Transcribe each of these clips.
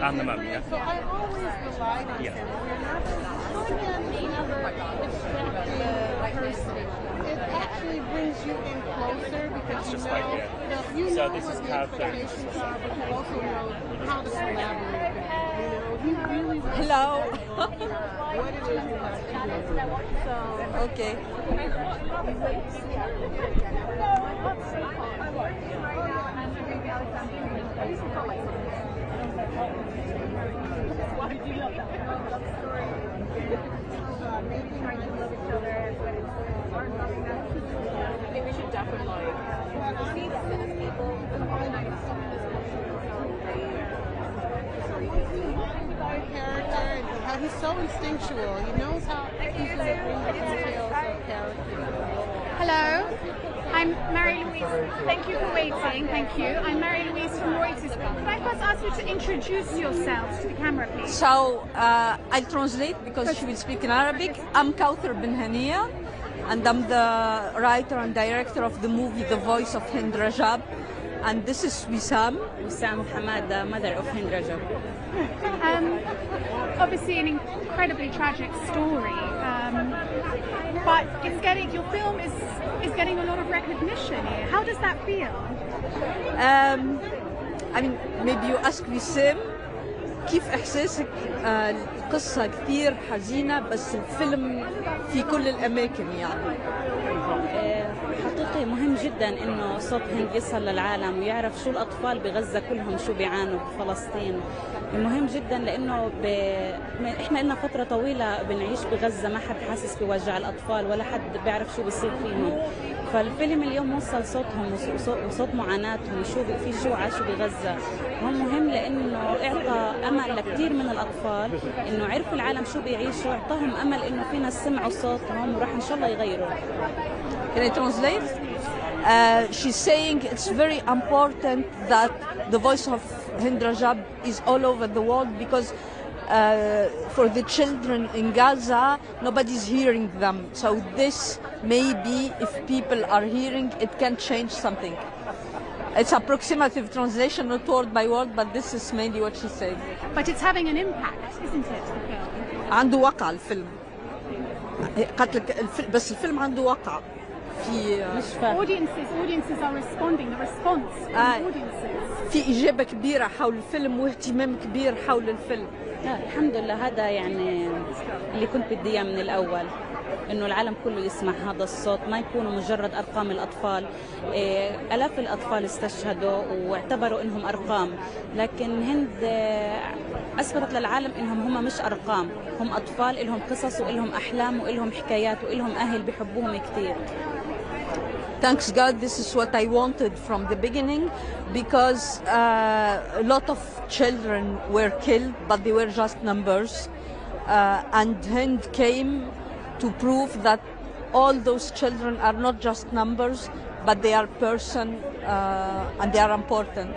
and the mum, yeah. So I always rely on Yeah. him. It actually brings you in closer because It's you just know, like, yeah. you So know this what is the character. expectations are, but you also know how to collaborate. You know, he really wants Hello. to know what it is you have to do. So, Okay. I think we should definitely see this as people. character and how he's so instinctual. He knows how he's going to bring the details of character. Hello, I'm Mary Louise. Thank you for waiting. Thank you. I'm Mary Louise from Reuters. Could I first ask you to introduce yourselves to the camera, please? So I'll translate because she will speak in Arabic. I'm Kauthar bin Hania, and I'm the writer and director of the movie The Voice of Hind Rajab. And this is Wissam. Wissam Hamad, the mother of Hind Rajab. Obviously an incredibly tragic story, but your film is getting a lot of recognition here. How does that feel? I mean, maybe you ask Wissam كيف إحساسك؟ القصة كثير حزينة بس الفيلم في كل الأماكن يعني. حقيقي مهم جدا انه صوت هند يصل للعالم ويعرف شو الاطفال بغزه كلهم شو بيعانوا بفلسطين. مهم جدا لانه احنا لنا فتره طويله بنعيش بغزه، ما حد حاسس بوجع الاطفال ولا حد بيعرف شو بيصير فيهم. فالفيلم اليوم وصل صوتهم وصوت معاناتهم شو عاشوا بغزه. هو مهم لانه اعطى امل لكثير من الاطفال انه عرفوا العالم شو بيعيشوا، اعطاهم امل انه في ناس سمعوا صوتهم وراح ان شاء الله يغيروا. Can I translate? She's saying it's very important that the voice of Hind Rajab is all over the world because for the children in Gaza, nobody's hearing them. So this maybe, if people are hearing, it can change something. It's approximative translation, not word by word, but this is mainly what she's saying. But it's having an impact, isn't it, the film? عنده وقع الفيلم. بس الفيلم عنده وقع. Audiences are responding. The response from audiences. في إجابة كبيرة حول الفيلم واهتمام كبير حول الفيلم. الحمد لله، هذا يعني اللي كنت بدي اياه من الاول، انه العالم كله يسمع هذا الصوت، ما يكونوا مجرد ارقام الاطفال. الاف الاطفال استشهدوا واعتبروا انهم ارقام، لكن هند اثبتت للعالم انهم هم مش ارقام، هم اطفال لهم قصص ولهم احلام ولهم حكايات ولهم اهل بيحبوهم كثير. Thanks God, this is what I wanted from the beginning, because a lot of children were killed, but they were just numbers. And Hind came to prove that all those children are not just numbers, but they are person and they are important.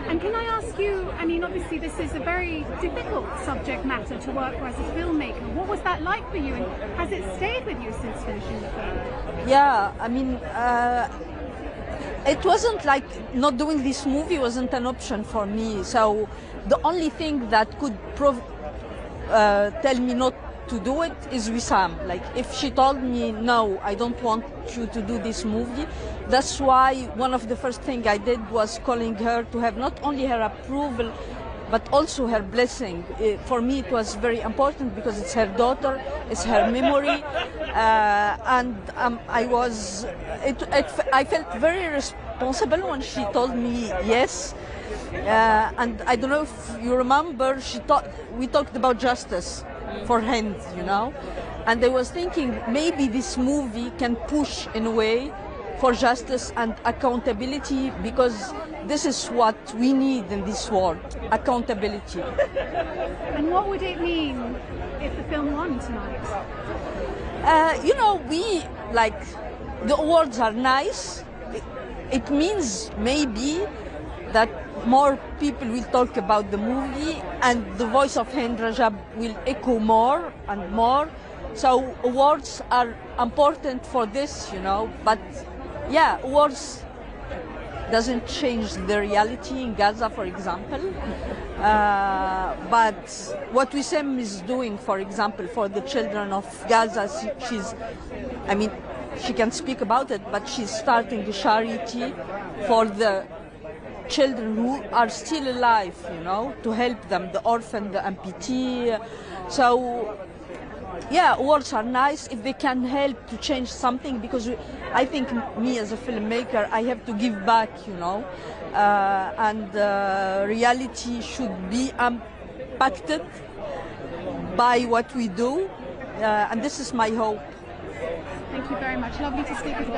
And can I ask you, I mean, obviously this is a very difficult subject matter to work with as a filmmaker. What was that like for you, and has it stayed with you since finishing the film? Yeah, I mean, it wasn't like not doing this movie wasn't an option for me. So the only thing that could tell me not to do it is Wissam. Like, if she told me, no, I don't want you to do this movie, that's why one of the first things I did was calling her to have not only her approval, but also her blessing. For me, it was very important because it's her daughter, it's her memory, and I felt very responsible when she told me yes. And I don't know if you remember, we talked about justice for Hind, you know, and I was thinking maybe this movie can push in a way for justice and accountability, because this is what we need in this world, accountability. And what would it mean if the film won tonight? You know, the awards are nice. It means maybe that more people will talk about the movie and the voice of Hind Rajab will echo more and more. So awards are important for this, you know, but yeah, awards doesn't change the reality in Gaza, for example. But what Wissam is doing, for example, for the children of Gaza, I mean, she can speak about it, but she's starting a charity for the children who are still alive, you know, to help them, the orphan, the amputee. So, yeah, awards are nice if they can help to change something, because I think me as a filmmaker, I have to give back, you know, and reality should be impacted by what we do, and this is my hope. Thank you very much. Lovely to speak with you.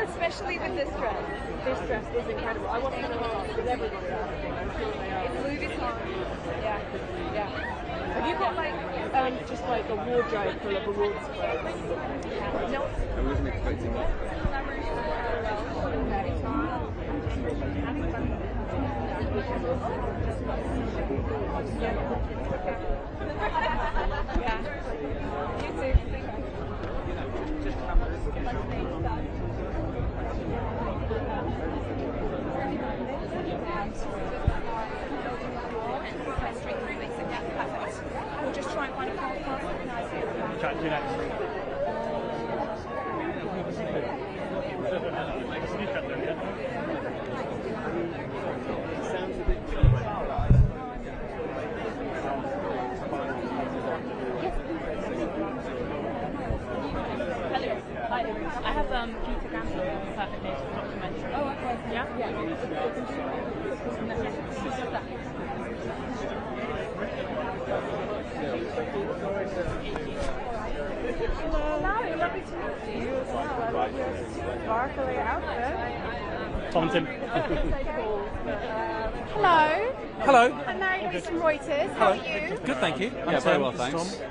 Especially with this dress. This dress is incredible. I want to know because everybody else. It's Louis Vuitton. Yeah, yeah. Have you got like just like a wardrobe full of awards clothes? No. I wasn't expecting that. Yeah. You too. We'll just try and find a car park. Chat to you next. I have Peter Gamble documentary. Oh, okay. Yeah? Yeah. Hello, lovely to meet you as well. I love your sparkly outfit. Tom and Tim. Hello. Hello. I'm Mary Louise from Reuters. How are you? Good, thank you. Yeah, very well, thanks.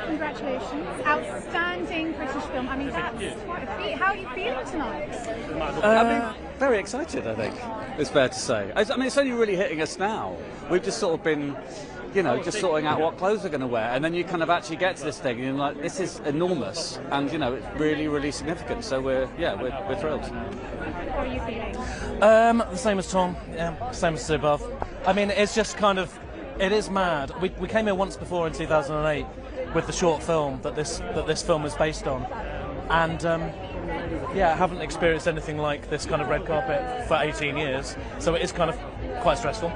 Congratulations. Outstanding British film. I mean, that's quite a feat. How are you feeling tonight? Very excited, I think. It's fair to say. I mean, it's only really hitting us now. We've just sort of been, you know, just sorting out what clothes we're going to wear, and then you kind of actually get to this thing, and you're like, this is enormous, and you know, it's really, really significant. So we're thrilled. How are you feeling? The same as Tom. Yeah, same as above. I mean, it's just kind of, it is mad. We came here once before in 2008 with the short film that this film is based on, and yeah, I haven't experienced anything like this kind of red carpet for 18 years, so it is kind of quite stressful.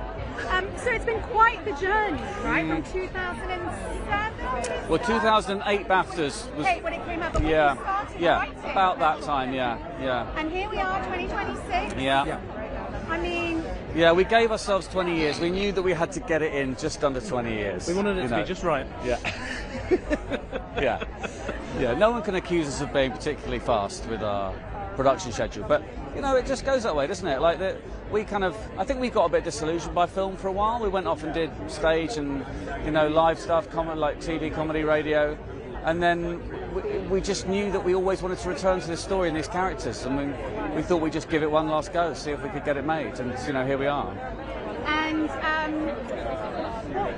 So it's been quite the journey, right? From 2007? Well, 2008 BAFTAs was, When it came out, but when you started yeah, writing, about that time, yeah. And here we are, 2026. Yeah. I mean, Yeah, we gave ourselves 20 years. We knew that we had to get it in just under 20 years. We wanted it to be just right. Yeah. Yeah. Yeah, no one can accuse us of being particularly fast with our production schedule, but it just goes that way, doesn't it? Like I think we got a bit disillusioned by film for a while. We went off and did stage and live stuff, like TV, comedy, radio, and then we just knew that we always wanted to return to this story and these characters, and we thought we'd just give it one last go, see if we could get it made, and here we are. And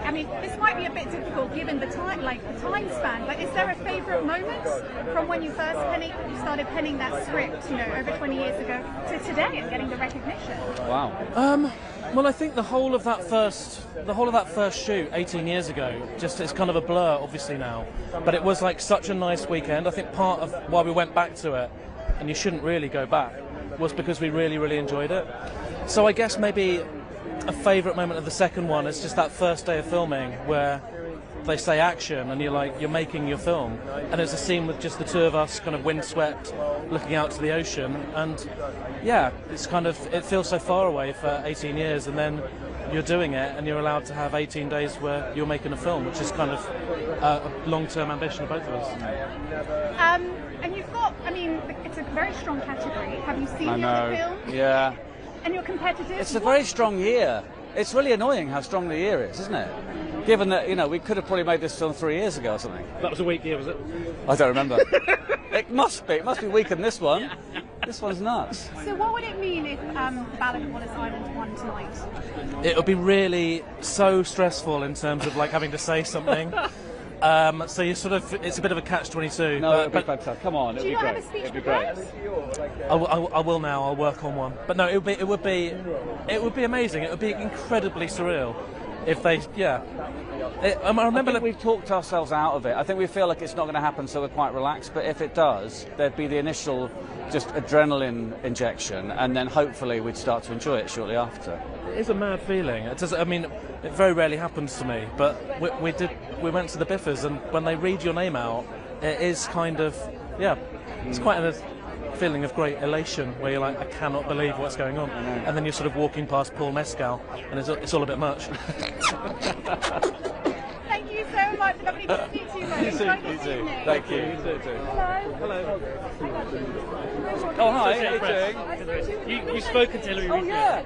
I mean, this might be a bit difficult given the time span, but is there a favourite moment from when you first started penning that script, over 20 years ago, to today and getting the recognition? Wow. Well, I think the whole of that first shoot 18 years ago, it's kind of a blur, obviously now. But it was like such a nice weekend. I think part of why we went back to it, and you shouldn't really go back, was because we really, really enjoyed it. So I guess maybe a favourite moment of the second one is just that first day of filming where they say action and you're making your film, and there's a scene with just the two of us kind of windswept looking out to the ocean, and yeah, it feels so far away for 18 years, and then you're doing it and you're allowed to have 18 days where you're making a film, which is kind of a long-term ambition of both of us. And you've got, it's a very strong category. Have you seen the film? Yeah. And you're competitive? It's a very strong year. It's really annoying how strong the year is, isn't it? Given that, we could have probably made this film 3 years ago or something. That was a weak year, was it? I don't remember. It must be. It must be weaker than this one. This one's nuts. So what would it mean if Ballad of Wallace Island won tonight? It would be really so stressful in terms of having to say something. So you it's a bit of a catch-22. No, it'll be fantastic. Come on, it'll be great. Do you have a speech it'll be great. I will now. I'll work on one. But no, it would be amazing. It would be incredibly surreal if they. Yeah. I remember. I think we've talked ourselves out of it. I think we feel like it's not going to happen, so we're quite relaxed. But if it does, there'd be the initial just adrenaline injection, and then hopefully we'd start to enjoy it shortly after. It is a mad feeling. It very rarely happens to me, but we went to the BAFTAs, and when they read your name out, it is kind of, it's quite a feeling of great elation where you're like, I cannot believe what's going on, and then you're sort of walking past Paul Mescal, and it's all a bit much. Thank you so much. Lovely to meet you. You too. Thank you. You too. Hello. Oh, hi. How are you doing? You've spoken to Hillary. Oh, yeah.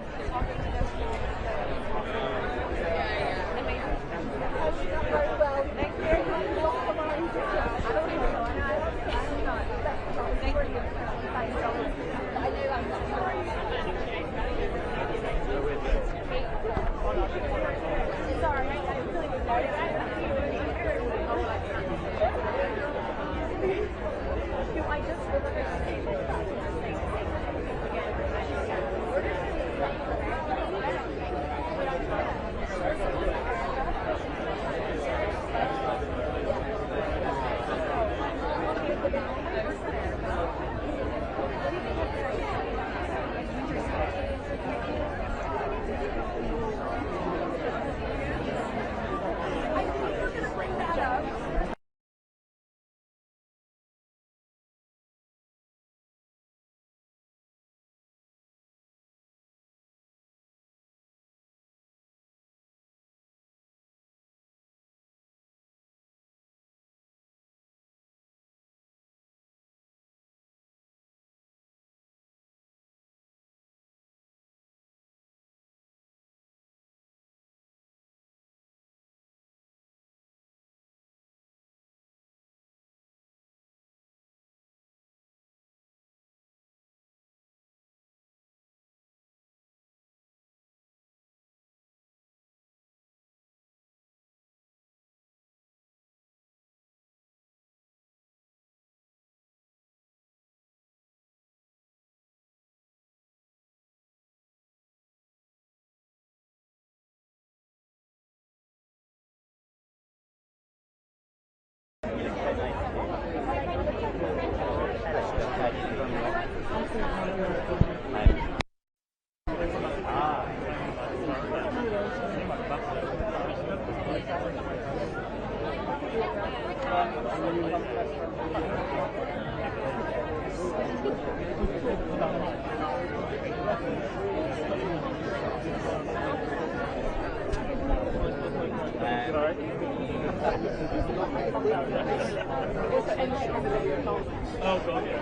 Oh god, yeah.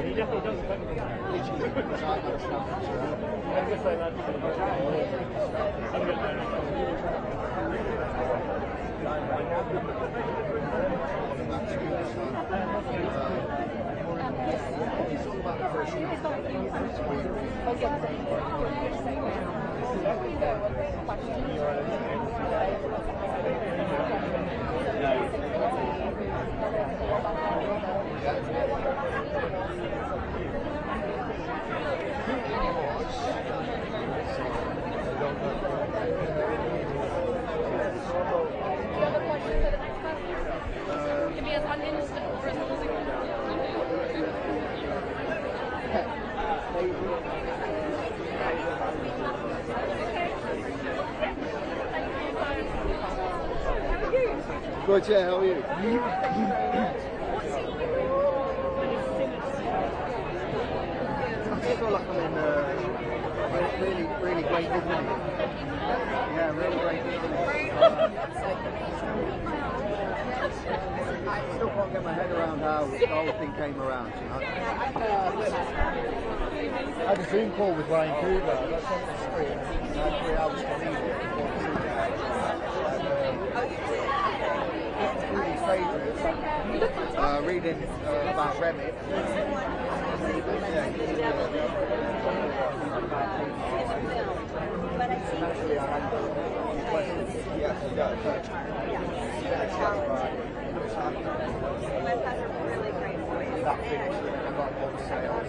He definitely does Good, yeah, how are you? I feel like I'm in really great company. Yeah, really great company. I still can't get my head around how the whole thing came around, you know? I had a Zoom call with Ryan Coogler. I got sent the script and I had 3 hours to read it before the Zoom favourites. Reading about Remit. Actually, I had questions. Yes, you got it. That finished. I got more sales.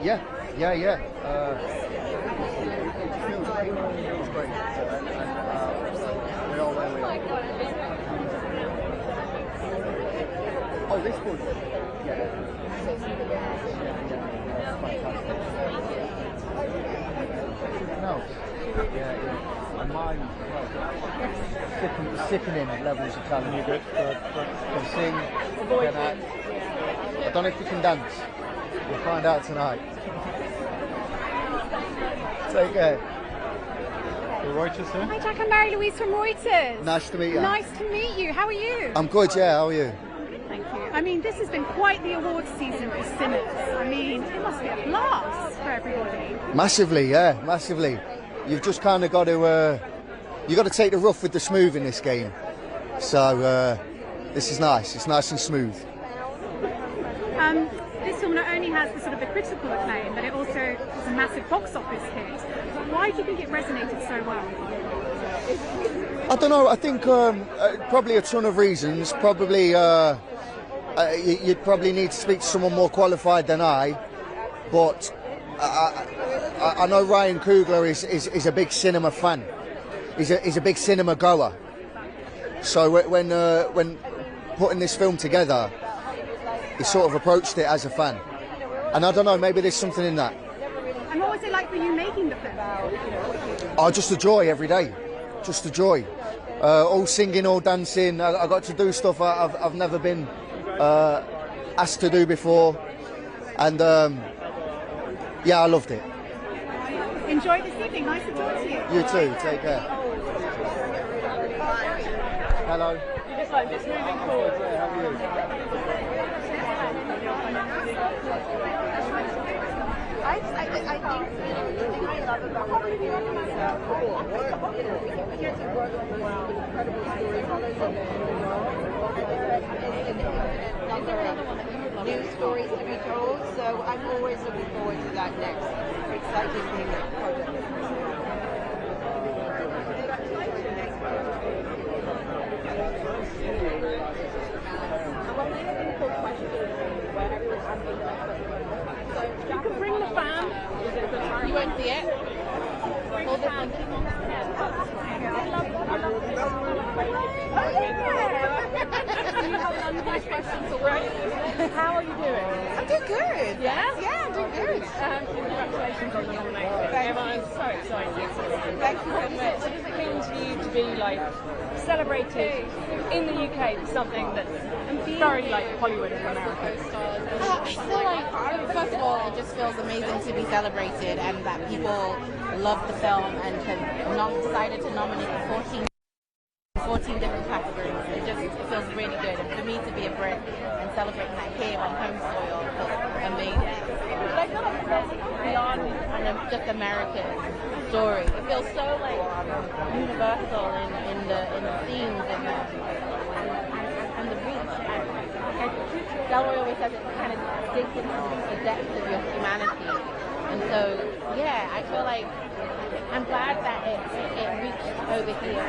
Yeah. It feels great. We're all where we are. Oh, this one? Yeah. No. Yeah. And mine, sickening levels of talent. You good? Can sing, can act. I don't know if you can dance. We'll find out tonight. Take care. Reuters here? Hi Jack, I'm Mary-Louise from Reuters. Nice to meet you. Nice to meet you. How are you? I'm good, yeah, how are you? Thank you. I mean, this has been quite the awards season for Sinners. I mean, it must be a blast for everybody. Massively, yeah, massively. You've just kind of got to, you got to take the rough with the smooth in this game. So this is nice. It's nice and smooth. This film not only has the sort of the critical acclaim, but it also is a massive box office hit. Why do you think it resonated so well? I don't know. I think probably a ton of reasons. Probably you'd probably need to speak to someone more qualified than I. But I know Ryan Coogler is a big cinema fan. He's a big cinema goer. So when putting this film together, he sort of approached it as a fan. And I don't know, maybe there's something in that. And what was it like for you making the film? Oh, just a joy every day. Just a joy. All singing, all dancing. I got to do stuff I've never been asked to do before. And yeah, I loved it. Enjoy this evening. Nice to talk to you. You too. Take care. Hello. Just moving forward. How are you? I think the thing I love about what we're doing is we get to work with incredible storytellers and new stories to be told. So I'm always looking forward to that next exciting thing, that project. You can bring the fan. You won't see it. Hold the fan. How are you doing? I'm doing good. Yeah? Yeah, I'm doing good. Congratulations on the nomination. Everyone's so excited. Thank you so much. What does it mean to you to be like celebrated in the UK for something that's very like Hollywood in America? I feel like, first of all, it just feels amazing to be celebrated and that people love the film and have decided to nominate 14 different categories. It feels really good. And for me to be a Brit and celebrating that here on home soil feels amazing. But I feel like it goes beyond just American story. It feels so like universal in the themes and the reach. And Delroy always says it kind of digs into the depths of your humanity. And so, yeah, I feel like I'm glad that it reached over here.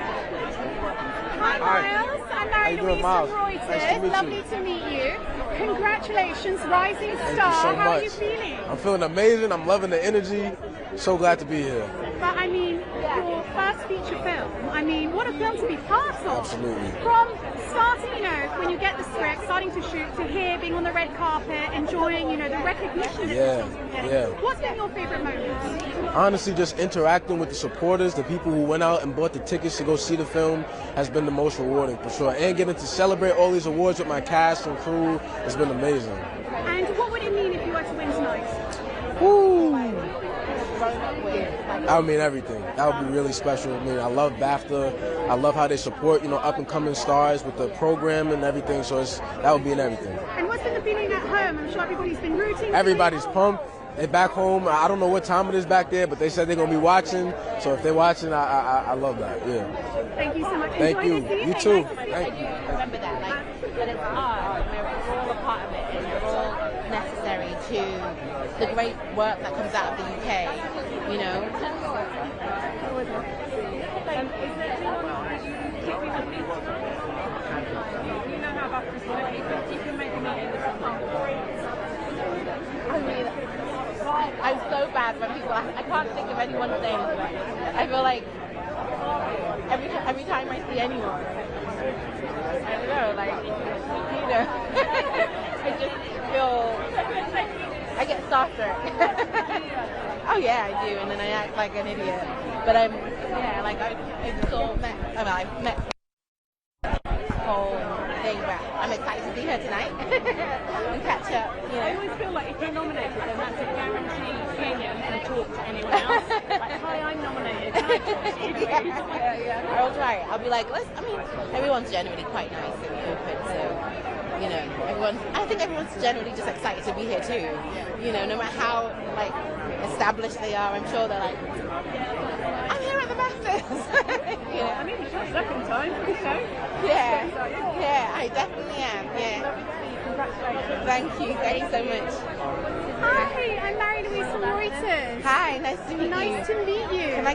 Hi Miles, I'm Mary Louise from Reuters. Nice to Lovely to meet you. Congratulations, rising star. Thank you so How much. are you feeling? I'm feeling amazing. I'm loving the energy. So glad to be here. But I mean, your first feature film, I mean, what a film to be part of. Absolutely. From starting, you know, when you get the script, starting to shoot, to here, being on the red carpet, enjoying, you know, the recognition. Yeah. What's been your favorite moment? Honestly, just interacting with the supporters, the people who went out and bought the tickets to go see the film has been the most rewarding for sure. And getting to celebrate all these awards with my cast and crew has been amazing. And what would it mean if you were to win tonight? Woo! That would mean everything. That would be really special. I mean, I love BAFTA. I love how they support, you know, up and coming stars with the program and everything. So that would be in everything. And what's been the feeling at home? I'm sure everybody's been rooting. Everybody's pumped. They're back home. I don't know what time it is back there, but they said they're gonna be watching. So if they're watching, I love that. Yeah. Thank you so much. Thank Enjoy you. the season. You too. I Thank you. do remember that, like, that it's art, we're all a part of it, and we're all necessary to the great work that comes out of the UK, you know. Is there anyone you know how BAFTAs work? You can make a meeting with someone. I mean, I'm so bad when people ask. I can't think of anyone's name. I feel like every time I see anyone, I don't know, like, you know, I just feel, I get starstruck. Oh yeah, I do, and then I act like an idiot. But I've met whole thing, but I'm excited to be here tonight and catch up. You know? I always feel like if you're nominated, then that's a guarantee being and talk to anyone else. Like, hi, I'm nominated. Can I talk to you? Yeah. I will try. I'll be like, everyone's generally quite nice and open, so, you know, I think everyone's generally just excited to be here too. You know, no matter how, like, established they are, I'm sure they're like, I'm here at the BAFTAs. You know? I mean, it's your second time for the show. Yeah, I definitely am. Yeah. Congratulations. Thank you so much. Hi, I'm Mary Louise from Reuters. Hi, nice to meet you. Nice to meet you. Can we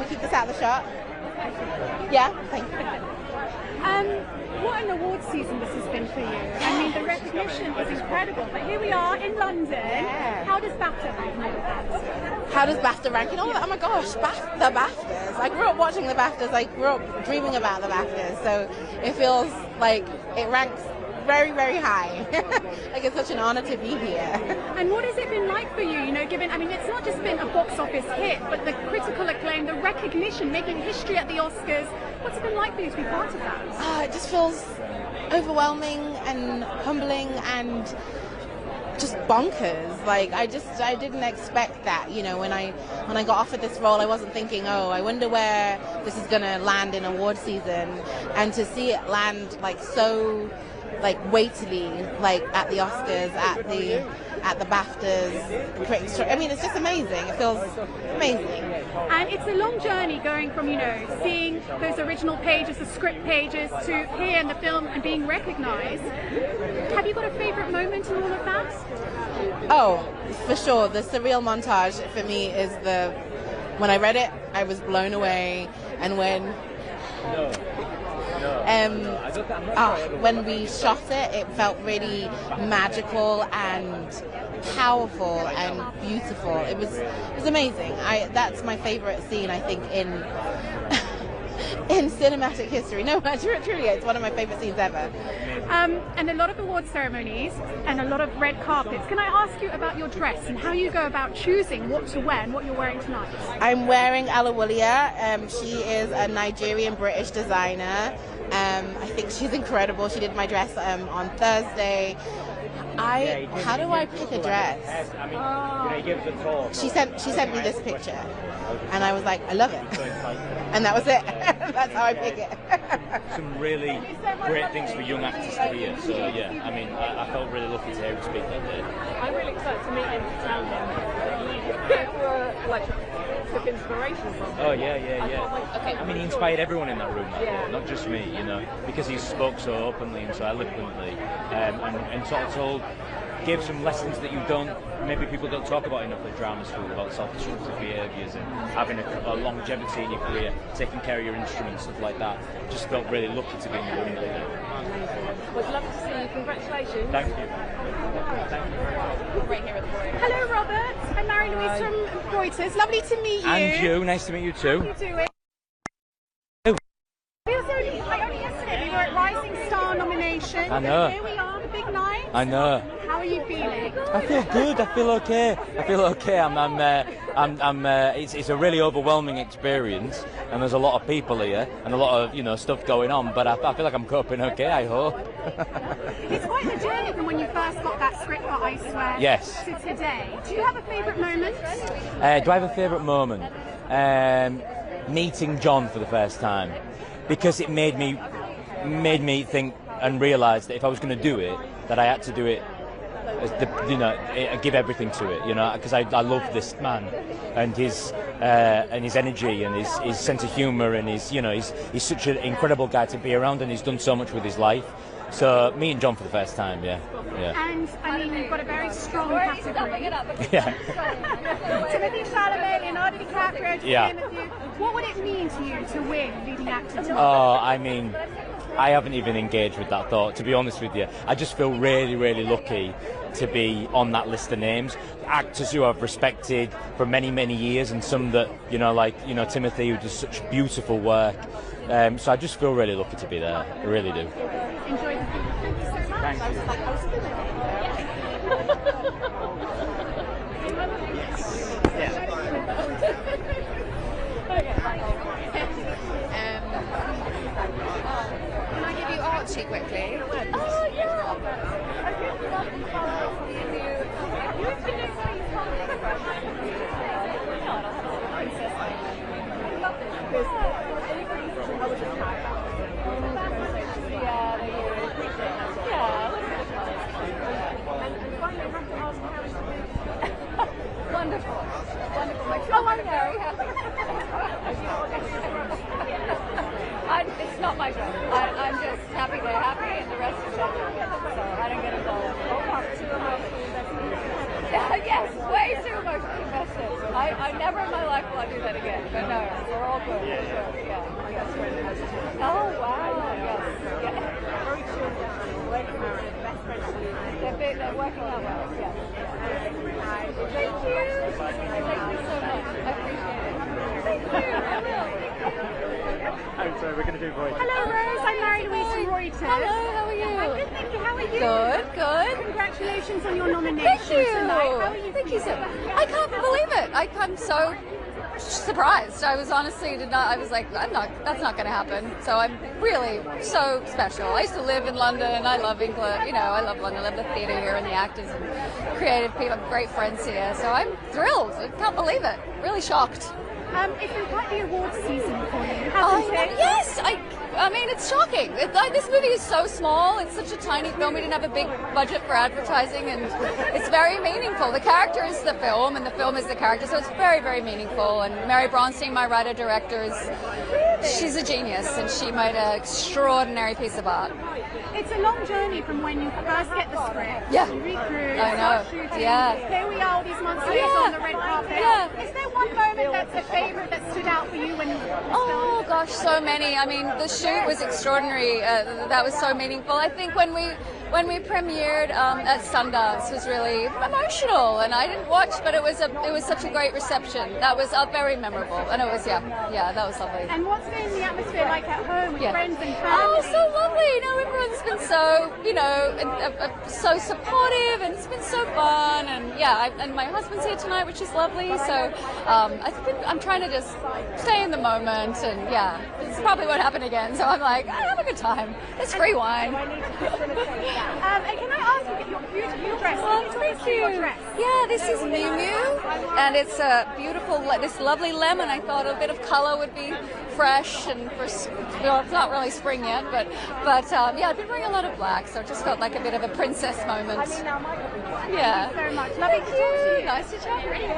keep this out of the shot? Yeah, thank you. What an award season this has been for you. I mean, the recognition is incredible. But here we are in London. Yeah. How does BAFTA rank? How does BAFTA rank? You know what? Oh my gosh, the BAFTAs. I grew up watching the BAFTAs. I grew up dreaming about the BAFTAs. So it feels like it ranks very, very high. Like, it's such an honor to be here. And what has it been like for you? You know, given, I mean, it's not just been a box office hit, but the critical acclaim, the recognition, making history at the Oscars. What's it been like for you to be part of that? It just feels overwhelming and humbling and just bonkers. Like, I didn't expect that. You know, when I got offered this role, I wasn't thinking, oh, I wonder where this is gonna land in award season. And to see it land like so, like, weightily, like at the Oscars, at the BAFTAs. I mean, it's just amazing. It feels amazing. And it's a long journey going from, you know, seeing those original pages, the script pages, to here in the film and being recognised. Have you got a favourite moment in all of that? Oh, for sure. The surreal montage for me is when I read it, I was blown away. And when we shot it, it felt really magical and powerful and beautiful. It was amazing. That's my favorite scene, I think, in cinematic history. No, truly, it's one of my favorite scenes ever. And a lot of award ceremonies and a lot of red carpets. Can I ask you about your dress and how you go about choosing what to wear and what you're wearing tonight? I'm wearing AA1E. She is a Nigerian-British designer. I think she's incredible. She did my dress on Thursday. How do I pick a dress? She sent me this picture, and I was like, I love it, and that was it. That's how I pick it. Some really great things for young actors to hear. So yeah, I mean, I felt really lucky to hear him speak that day. I'm really excited to meet him and tell him that you were like took inspiration from him. Oh yeah. Okay. I mean, he inspired everyone in that room, Yeah. not just me, you know, because he spoke so openly and so eloquently, and sort of gave some lessons that maybe people don't talk about enough at drama school, about self-destructive behaviours and having a longevity in your career, taking care of your instruments, stuff like that. Just felt really lucky to be in the room with him. Well, it's lovely to see you. Congratulations. Thank you. Right here at the board. Hello, Robert. I'm Mary-Louise from Reuters. Lovely to meet you. And you, nice to meet you too. How are you doing? Only yesterday we were at Rising Star nomination. I know. Here we are, the big night. I know. How are you feeling? I feel good. I feel okay. It's a really overwhelming experience, and there's a lot of people here and a lot of stuff going on. But I feel like I'm coping okay. I hope. It's quite the journey from when you first got that script for I Swear Yes. to today. Do you have a favourite moment? Do I have a favourite moment? Meeting John for the first time, because it made me think and realise that if I was going to do it, that I had to do it. Give everything to it, because I love this man and his energy and his sense of humour, and he's such an incredible guy to be around, and he's done so much with his life. So meeting John for the first time, yeah. And I mean, you've got a very strong category. Yeah. Timothy Chalamet, Leonardo DiCaprio, to Yeah. name a few. What would it mean to you to win leading actor tonight? Oh, I mean, I haven't even engaged with that thought, to be honest with you. I just feel really, really lucky to be on that list of names. Actors who I've respected for many, many years, and some that, Timothy, who does such beautiful work. So I just feel really lucky to be there. I really do. Enjoy the film. Thank you so much. Thank you. Can I give you Archie quickly? Oh, yeah. Wonderful. Oh, I'm very happy. It's not my job. I'm just happy they're happy and the rest is happy. So I don't get involved. Yes, way too emotionally invested. I never in my life will I do that again. But no, we're all good. Yeah. Oh, wow. Yes. Very chilled down. They're working out well. Yes. Thank you. Thank you so much. I appreciate it. Thank you. I will. Oh, sorry, we're going to do voice. Hello, Rose. I'm Mary-Louise from Reuters. Hello, how are you? I'm good, thank you. How are you? Good. Congratulations on your nomination Thank you. tonight. How are you? Thank you so much. I can't believe it. I'm so surprised. I was honestly I was like, that's not going to happen. So I'm really so special. I used to live in London. I love England. I love London. I love the theatre here and the actors and creative people. I have great friends here. So I'm thrilled. I can't believe it. Really shocked. It's been quite the awards season for you, Oh, hasn't it? yes. I mean, it's shocking. This movie is so small. It's such a tiny film. We didn't have a big budget for advertising, and it's very meaningful. The character is the film, and the film is the character, so it's very, very meaningful. And Mary Bronstein, my writer-director, she's a genius, and she made an extraordinary piece of art. It's a long journey from when you first get the script, Yeah. you read through, I start know. shooting. Yeah. Here we are all these months later Yeah. on the red carpet. Yeah. Is there one moment that's a favourite that stood out for you when you Oh gosh, so many. I mean, the shoot was extraordinary. That was so meaningful. I think when when we premiered at Sundance was really emotional, and I didn't watch, but it was such a great reception. That was very memorable, and it was yeah, that was lovely. And what's been the atmosphere like at home with friends and family? Oh, so lovely! You know, everyone's been so so supportive, and it's been so fun, and and my husband's here tonight, which is lovely. So I'm trying to just stay in the moment, and this probably won't happen again. So I'm like, I have a good time. There's free wine. And can I ask you, your beautiful dress? Oh, thank you. Yeah, this is Miu Miu, and it's a beautiful, this lovely lemon. I thought a bit of color would be fresh, and it's not really spring yet, but I've been wearing a lot of black, so it just felt like a bit of a princess moment. Yeah. Thank you so much. Lovely to talk to you. Nice to chat with you.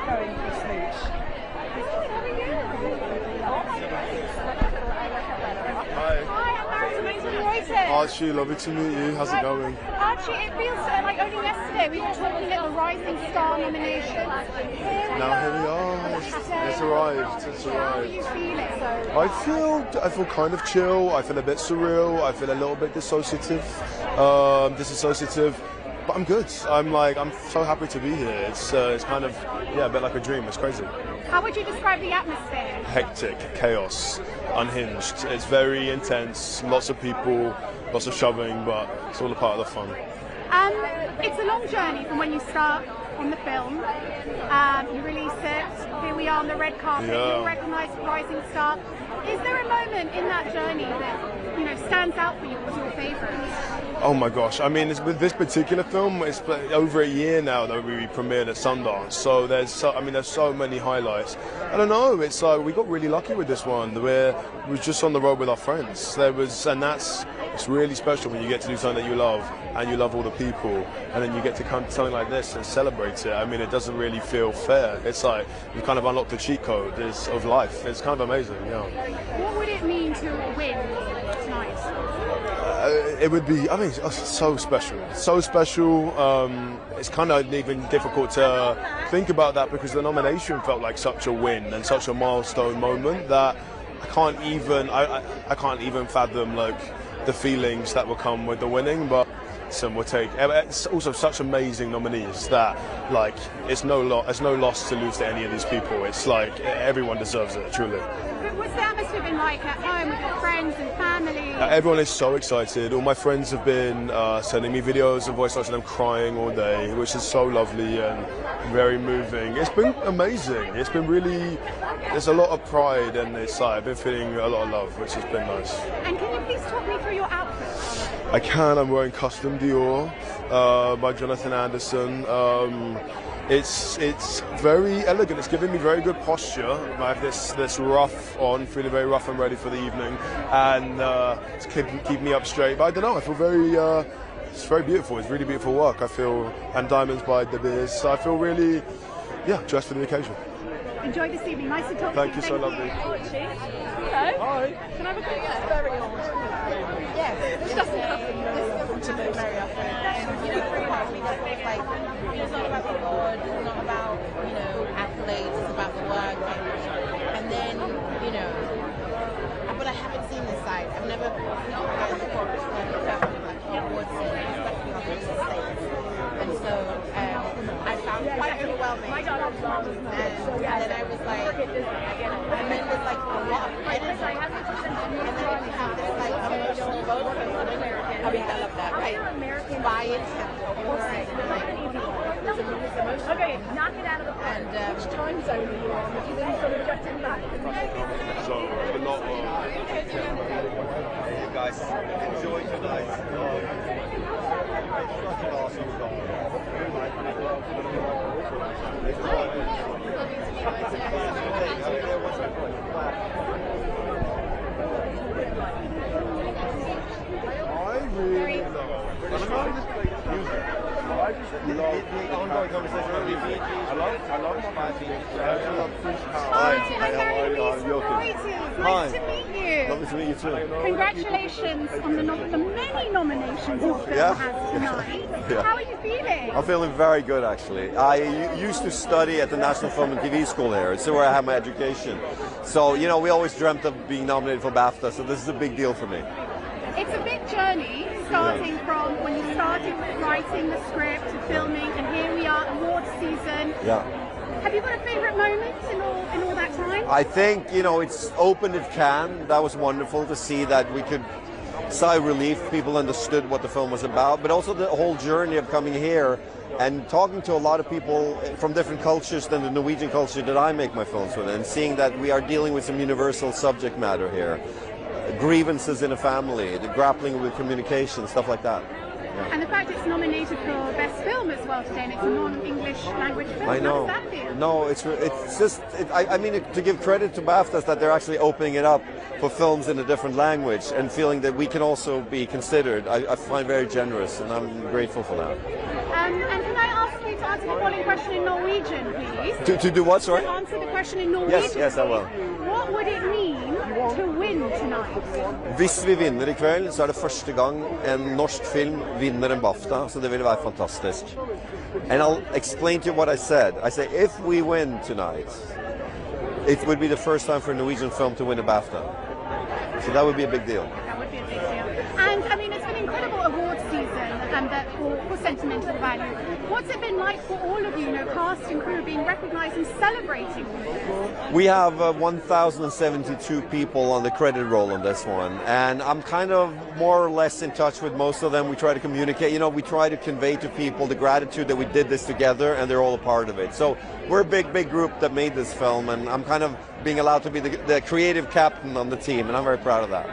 Going for a smooch. Archie, lovely to meet you. How's it going? Archie, it feels like only yesterday we were talking at the Rising Star nominations. Now here we are. It's arrived. It's arrived. How are you feeling? I feel kind of chill. I feel a bit surreal. I feel a little bit disassociative. But I'm good. I'm so happy to be here. It's kind of a bit like a dream. It's crazy. How would you describe the atmosphere? Hectic, chaos, unhinged. It's very intense. Lots of people, lots of shoving, but it's all a part of the fun. It's a long journey from when you start on the film. You release it. Here we are on the red carpet. You're recognised Rising Star. Is there a moment in that journey that stands out for you as your favourite? Oh my gosh! I mean, with this particular film, it's over a year now that we premiered at Sundance. So there's so many highlights. I don't know. It's like we got really lucky with this one. We were just on the road with our friends. It's really special when you get to do something that you love, and you love all the people, and then you get to come to something like this and celebrate it. I mean, it doesn't really feel fair. It's like you've kind of unlocked the cheat code of life. It's kind of amazing. Yeah. What would it mean to win tonight? It would be, so special. So special. It's kind of even difficult to think about that because the nomination felt like such a win and such a milestone moment that I can't even fathom the feelings that will come with the winning. But some will take. It's also such amazing nominees that it's no loss to lose to any of these people. It's like everyone deserves it, truly. But what's the atmosphere been like at home with your friends and family? Everyone is so excited. All my friends have been sending me videos and voice notes of them crying all day, which is so lovely and very moving. It's been amazing. It's been really. There's a lot of pride, and I've been feeling a lot of love, which has been nice. And can you please talk me through your outfit? I can. I'm wearing custom Dior by Jonathan Anderson. It's very elegant. It's giving me very good posture. I have this ruff on, feeling very rough and ready for the evening, and it's keep me up straight. But I don't know. I feel very. It's very beautiful. It's really beautiful work. I feel, and diamonds by De Beers. So I feel really, dressed for the occasion. Enjoy this evening. Nice to talk to you. Thank you so lovely. Hello. Hi. Can I have a quick very old? Yes. This doesn't happen. This doesn't very often. It's not about the award, it's not about, accolades, it's about the work. And then, but I haven't seen this side. I've never had the corporate awards scene, especially in the States. And so I found it quite overwhelming. And then I was like, and then there's a lot of credits. And then you have this emotional roller coaster. I love that. Quiet Okay, knock it out of the park. And which time zone are you on? Have you been sort of getting back? So a lot of. Hey guys, enjoy tonight. The ongoing conversation about the I love Hi, nice to meet you. Lovely to meet you too. Congratulations on the many nominations your film has tonight. How are you feeling? I'm feeling very good actually. I used to study at the National Film and TV School here. It's where I had my education. So, we always dreamt of being nominated for BAFTA, so this is a big deal for me. It's a big journey, starting from when you started writing the script to filming, and here we are, awards season. Yeah. Have you got a favourite moment in all that time? I think, you know, it's opened at Cannes. That was wonderful to see that we could sigh relief. People understood what the film was about, but also the whole journey of coming here and talking to a lot of people from different cultures than the Norwegian culture that I make my films with, and seeing that we are dealing with some universal subject matter here. Grievances in a family, the grappling with communication, stuff like that. Yeah. And the fact it's nominated for Best Film as well today, and it's a non-English language film. I know. How does that feel? No, it's just, I mean, to give credit to BAFTAs that they're actually opening it up for films in a different language and feeling that we can also be considered, I find very generous, and I'm grateful for that. And can I ask you to answer the following question in Norwegian, please? To do what, sorry? To answer the question in Norwegian. Yes, I will. What would it mean to win tonight? Hvis vi vinner I kveld, så det første gang en norsk film vinner en BAFTA, så det ville være fantastisk. And I'll explain to you what I said. I say, if we win tonight, it would be the first time for a Norwegian film to win a BAFTA. So that would be a big deal. That would be a big deal. And I mean, it's been an incredible awards season for Sentimental Value. What's it been like for all of you, cast and crew, being recognised and celebrating all of this? We have 1,072 people on the credit roll on this one, and I'm kind of more or less in touch with most of them. We try to communicate, we try to convey to people the gratitude that we did this together, and they're all a part of it. So we're a big group that made this film, and I'm kind of being allowed to be the creative captain on the team, and I'm very proud of that.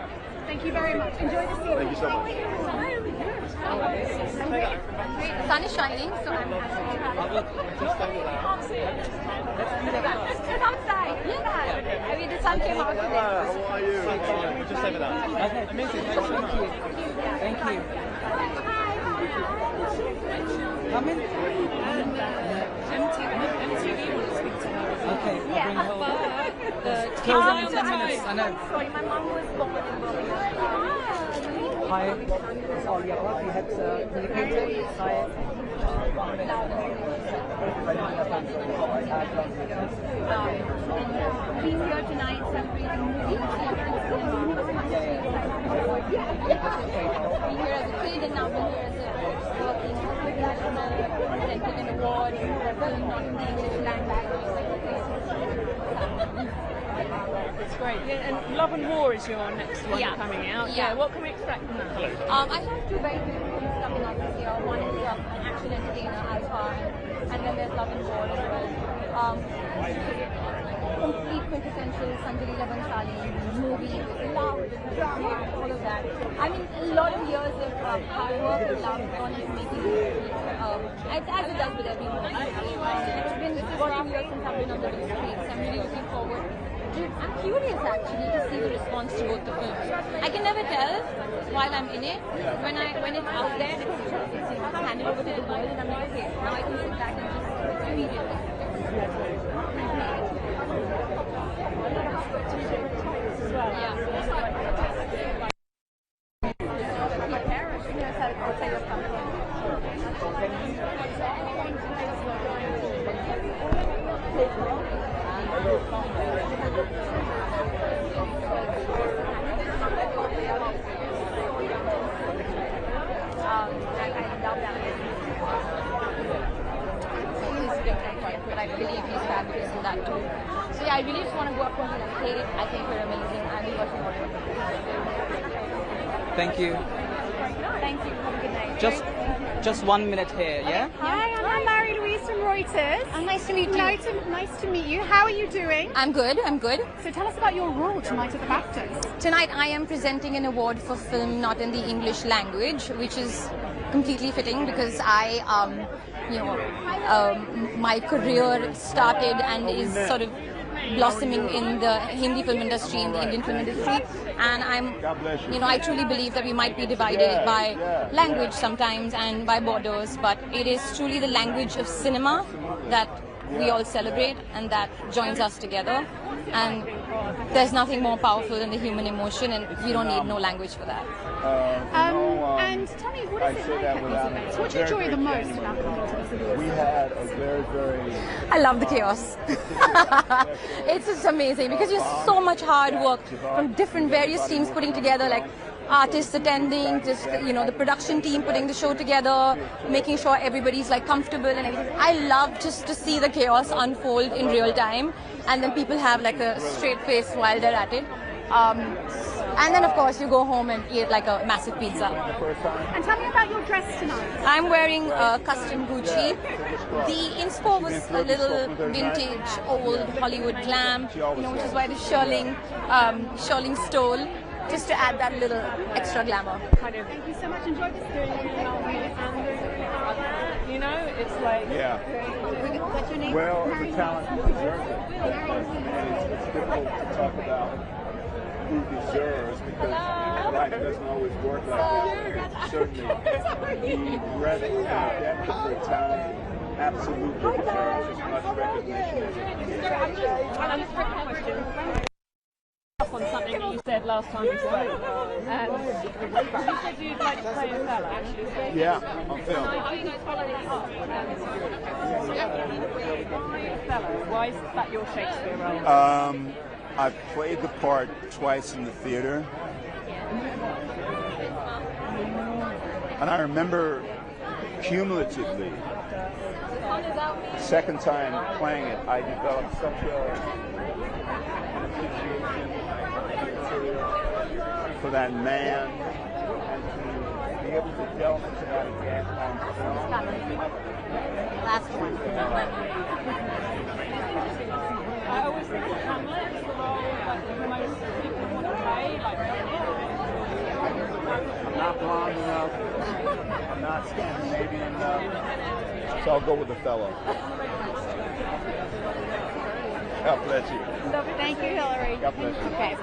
Thank you very much. Enjoy the season. Thank you so much. The sun is shining, so I'm It's outside. Yeah. I mean, the sun came out today. How are you? Just over that. Okay, amazing. Thanks so much. Thank you. Come in. MTV will speak to her. Okay, I'll bring her. Close in 10 minutes. I know. Sorry, my mom was born in Birmingham. Hi, it's Olya. We had communicated. Hi. Being here tonight, celebrating movie. Being here as a kid and now being here as a working professional, presenting an award for film not in the English language. It's great. Yeah, and Love and War is your next one coming out. Yeah. What can we expect from that? I have two very big films coming out this year. One is an action entertainer, Alpha, and then there's Love and War as well. Complete quintessential Sanjay Leela Bhansali movie with love, drama, all of that. I mean, a lot of years of hard work and love gone into making this movie, as it does with every movie. It's been 14 years since I've been on the big screen, so I'm really looking forward. I'm curious actually to see the response to both the films. I can never tell while I'm in it. When it's out there, it's handed over to the world, and I'm like, okay, now I can sit back and just immediately. But I believe he's fabulous in that too. So yeah, I really just want to go up and be like, hey, I think we're amazing. I'll be watching all of it. Thank you. Thank you. Have a good night. Just 1 minute here, yeah? Hi, I'm Marie-Louise from Reuters. Nice to meet you. Nice to meet you. How are you doing? I'm good. So tell us about your role tonight at the BAFTAs. Tonight I am presenting an award for film not in the English language, which is completely fitting because my career started and is sort of blossoming in the Hindi film industry, in the Indian film industry, and I truly believe that we might be divided by language sometimes and by borders, but it is truly the language of cinema that we all celebrate and that joins us together, and there's nothing more powerful than the human emotion, and we don't need no language for that. And tell me, what is it like at these events? What do you enjoy the most about coming to these awards? We had a very I love the chaos. It's just amazing because there's so much hard work from different various teams putting together like artists attending, just the production team putting the show together, making sure everybody's like comfortable and everything. I love just to see the chaos unfold in real time, and then people have like a straight face while they're at it. And then of course you go home and eat like a massive pizza. And tell me about your dress tonight. I'm wearing a custom Gucci. The inspo was a little vintage, old Hollywood glam, which is why the shearling stole, just to add that little extra glamour. Kind of. Thank you so much. Enjoy this. It's like. Yeah. What's your name? Well, the talent deserves it. It's difficult to talk about who deserves because life doesn't always work like that. Certainly, the breadth and depth of her talent absolutely deserves as much recognition as it On something that you said last time we spoke. You said you'd like to play a fella. Yeah, on film. How are you guys following that up? Why is that your Shakespeare role? I've played the part twice in the theater. And I remember cumulatively, the second time playing it, I developed such an appreciation for that man, and to be able to delve into that again on film. Last one. I always think of Hamlet as the role like the most people want to play. I'm not blonde enough. I'm not Scandinavian enough. So I'll go with the fellow. God bless you. Thank you, Hillary. God bless you. Okay.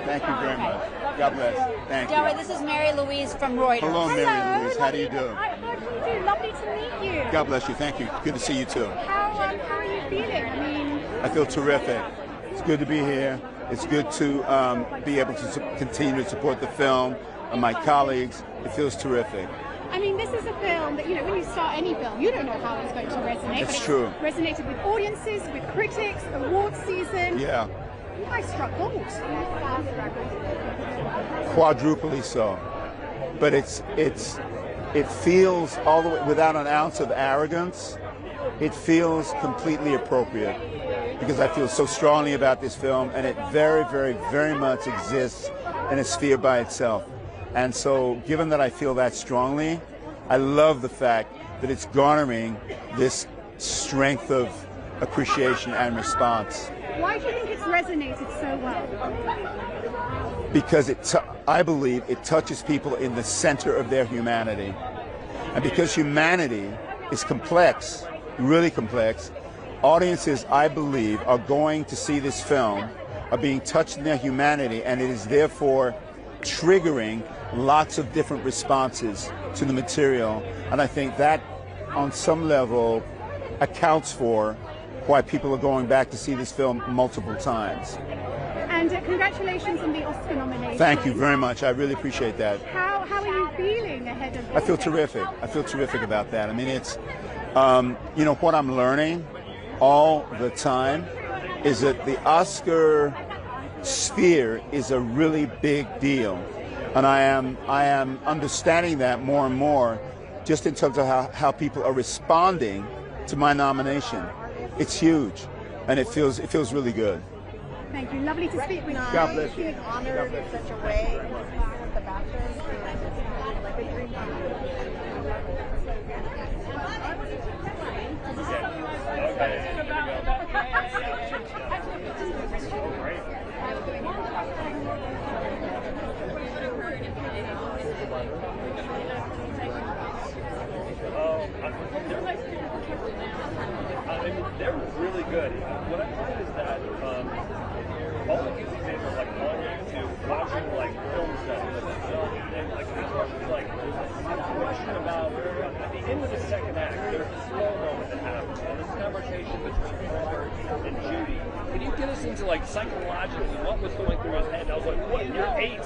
Thank you very much. God bless. Thank you. Joey, this is Mary Louise from Reuters. Hello, Mary Louise. How do you do? How do you do? Lovely to meet you. God bless you. Thank you. Good to see you too. How are you feeling? I mean, I feel terrific. It's good to be here. It's good to be able to continue to support the film and my colleagues. It feels terrific. I mean, this is a film that, when you start any film, you don't know how it's going to resonate. It's but true. Resonated with audiences, with critics, awards season. Yeah. You guys struck gold. Quadruply so. But it feels all the way, without an ounce of arrogance, it feels completely appropriate because I feel so strongly about this film, and it very, very, very much exists in a sphere by itself. And so, given that I feel that strongly, I love the fact that it's garnering this strength of appreciation and response. Why do you think it's resonated so well? Because I believe it touches people in the center of their humanity. And because humanity is complex, really complex, audiences, I believe, are going to see this film, are being touched in their humanity, and it is therefore triggering lots of different responses to the material. And I think that, on some level, accounts for why people are going back to see this film multiple times. And congratulations on the Oscar nomination. Thank you very much. I really appreciate that. How are you feeling ahead of this? I feel terrific. I feel terrific about that. I mean, it's, what I'm learning all the time is that the Oscar sphere is a really big deal. And I am understanding that more and more, just in terms of how people are responding to my nomination. It's huge, and it feels really good. Thank you. Lovely to speak with you. God bless you. Feeling honored in such a way with the BAFTAs. Like a dream They're really good. What I find is that all the music days are like on YouTube, watching like film stuff and like it's like a question about at the end of the second act, there's a slow moment that happens, and this conversation between Robert and Judy. Can you get us into like psychologically what was going through his head? I was like, what? You're 8.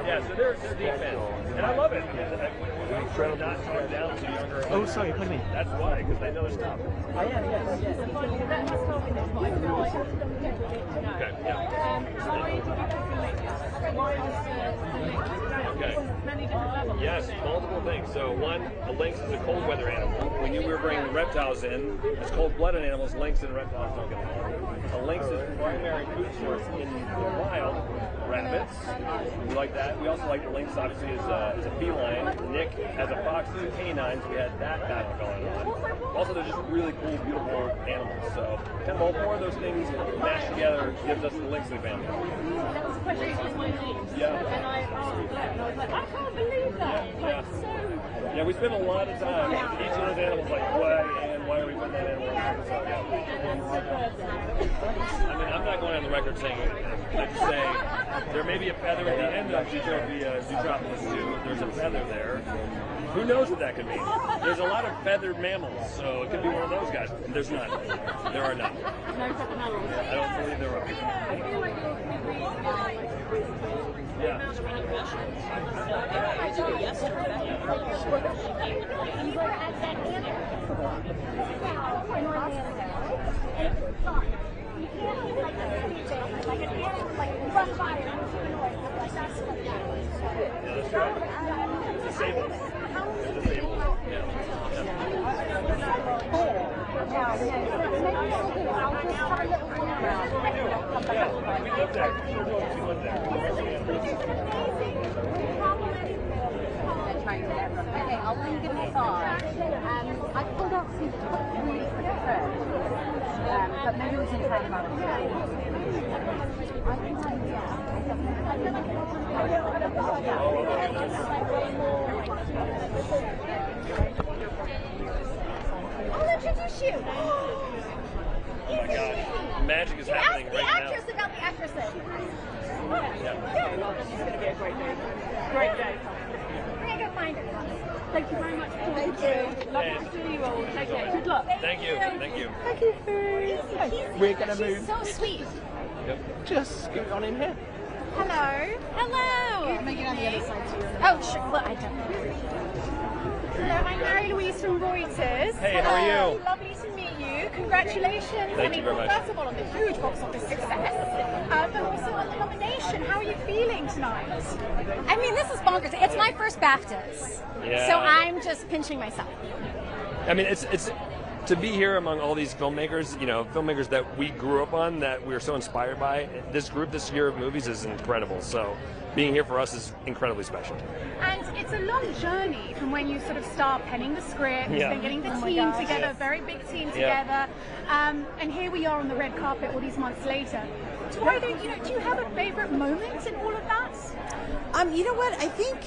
Yeah, so they're defense, and I love it. We try to not talk down to younger. Oh, sorry, pardon me. That's why, because they know their stuff. I am, yes. Okay, yeah. Yes, multiple things. So one, a lynx is a cold weather animal. We knew we were bringing reptiles in. As cold-blooded animals, lynx and reptiles don't get along. A lynx is primary food source in the wild. Rabbits, we like that. We also like the lynx, obviously, as a feline. Nick, as a fox, is a canine, so we had that battle going on. Also, they're just really cool, beautiful animals. So kind of all four of those things mashed together gives us the lynxing family. That was a question of my name. Yeah. And I was like, I can't believe that. Yeah. Yeah, we spend a lot of time. Each of those animals, like, why are we putting that animal in? So, yeah. I mean, I'm not going on the record saying anything. I just say there may be a feather at the end of Zootropolis 2. There's a feather there. Who knows what that could mean? There's a lot of feathered mammals, so it could be one of those guys. There's none. There are none. I don't believe there are. Yeah. Disabled. Okay, I'll leave it aside. I pulled out some really quick first, but maybe we can try them out. I'll introduce you. Oh my gosh. Magic is happening right now. Ask the actress about the actresses. Yeah. This is going to be a great day. Great day. We're going to go find her. Thank you very much. Thank you. Lovely to see you all. Take care. Good luck. Thank you. Thank you. Thank you, Bruce. We're going to move. She's so sweet. Yep. Just get on in here. Hello. Hello. I'm going to get on the other side too. Oh, sure. Look, I don't. Hello, I'm Mary Louise from Reuters. Hey, how are you? Lovely to meet you. Congratulations. Thank you very much. First of all, on the huge box office success, but also on the nomination. How are you feeling tonight? I mean, this is bonkers. It's my first BAFTAs. Yeah. So I'm just pinching myself. I mean, it's to be here among all these filmmakers, filmmakers that we grew up on, that we are so inspired by. This group this year of movies is incredible. So being here for us is incredibly special. And it's a long journey from when you sort of start penning the script, then getting the team together, a very big team together, and here we are on the red carpet all these months later. Do you have a favorite moment in all of that? You know what? I think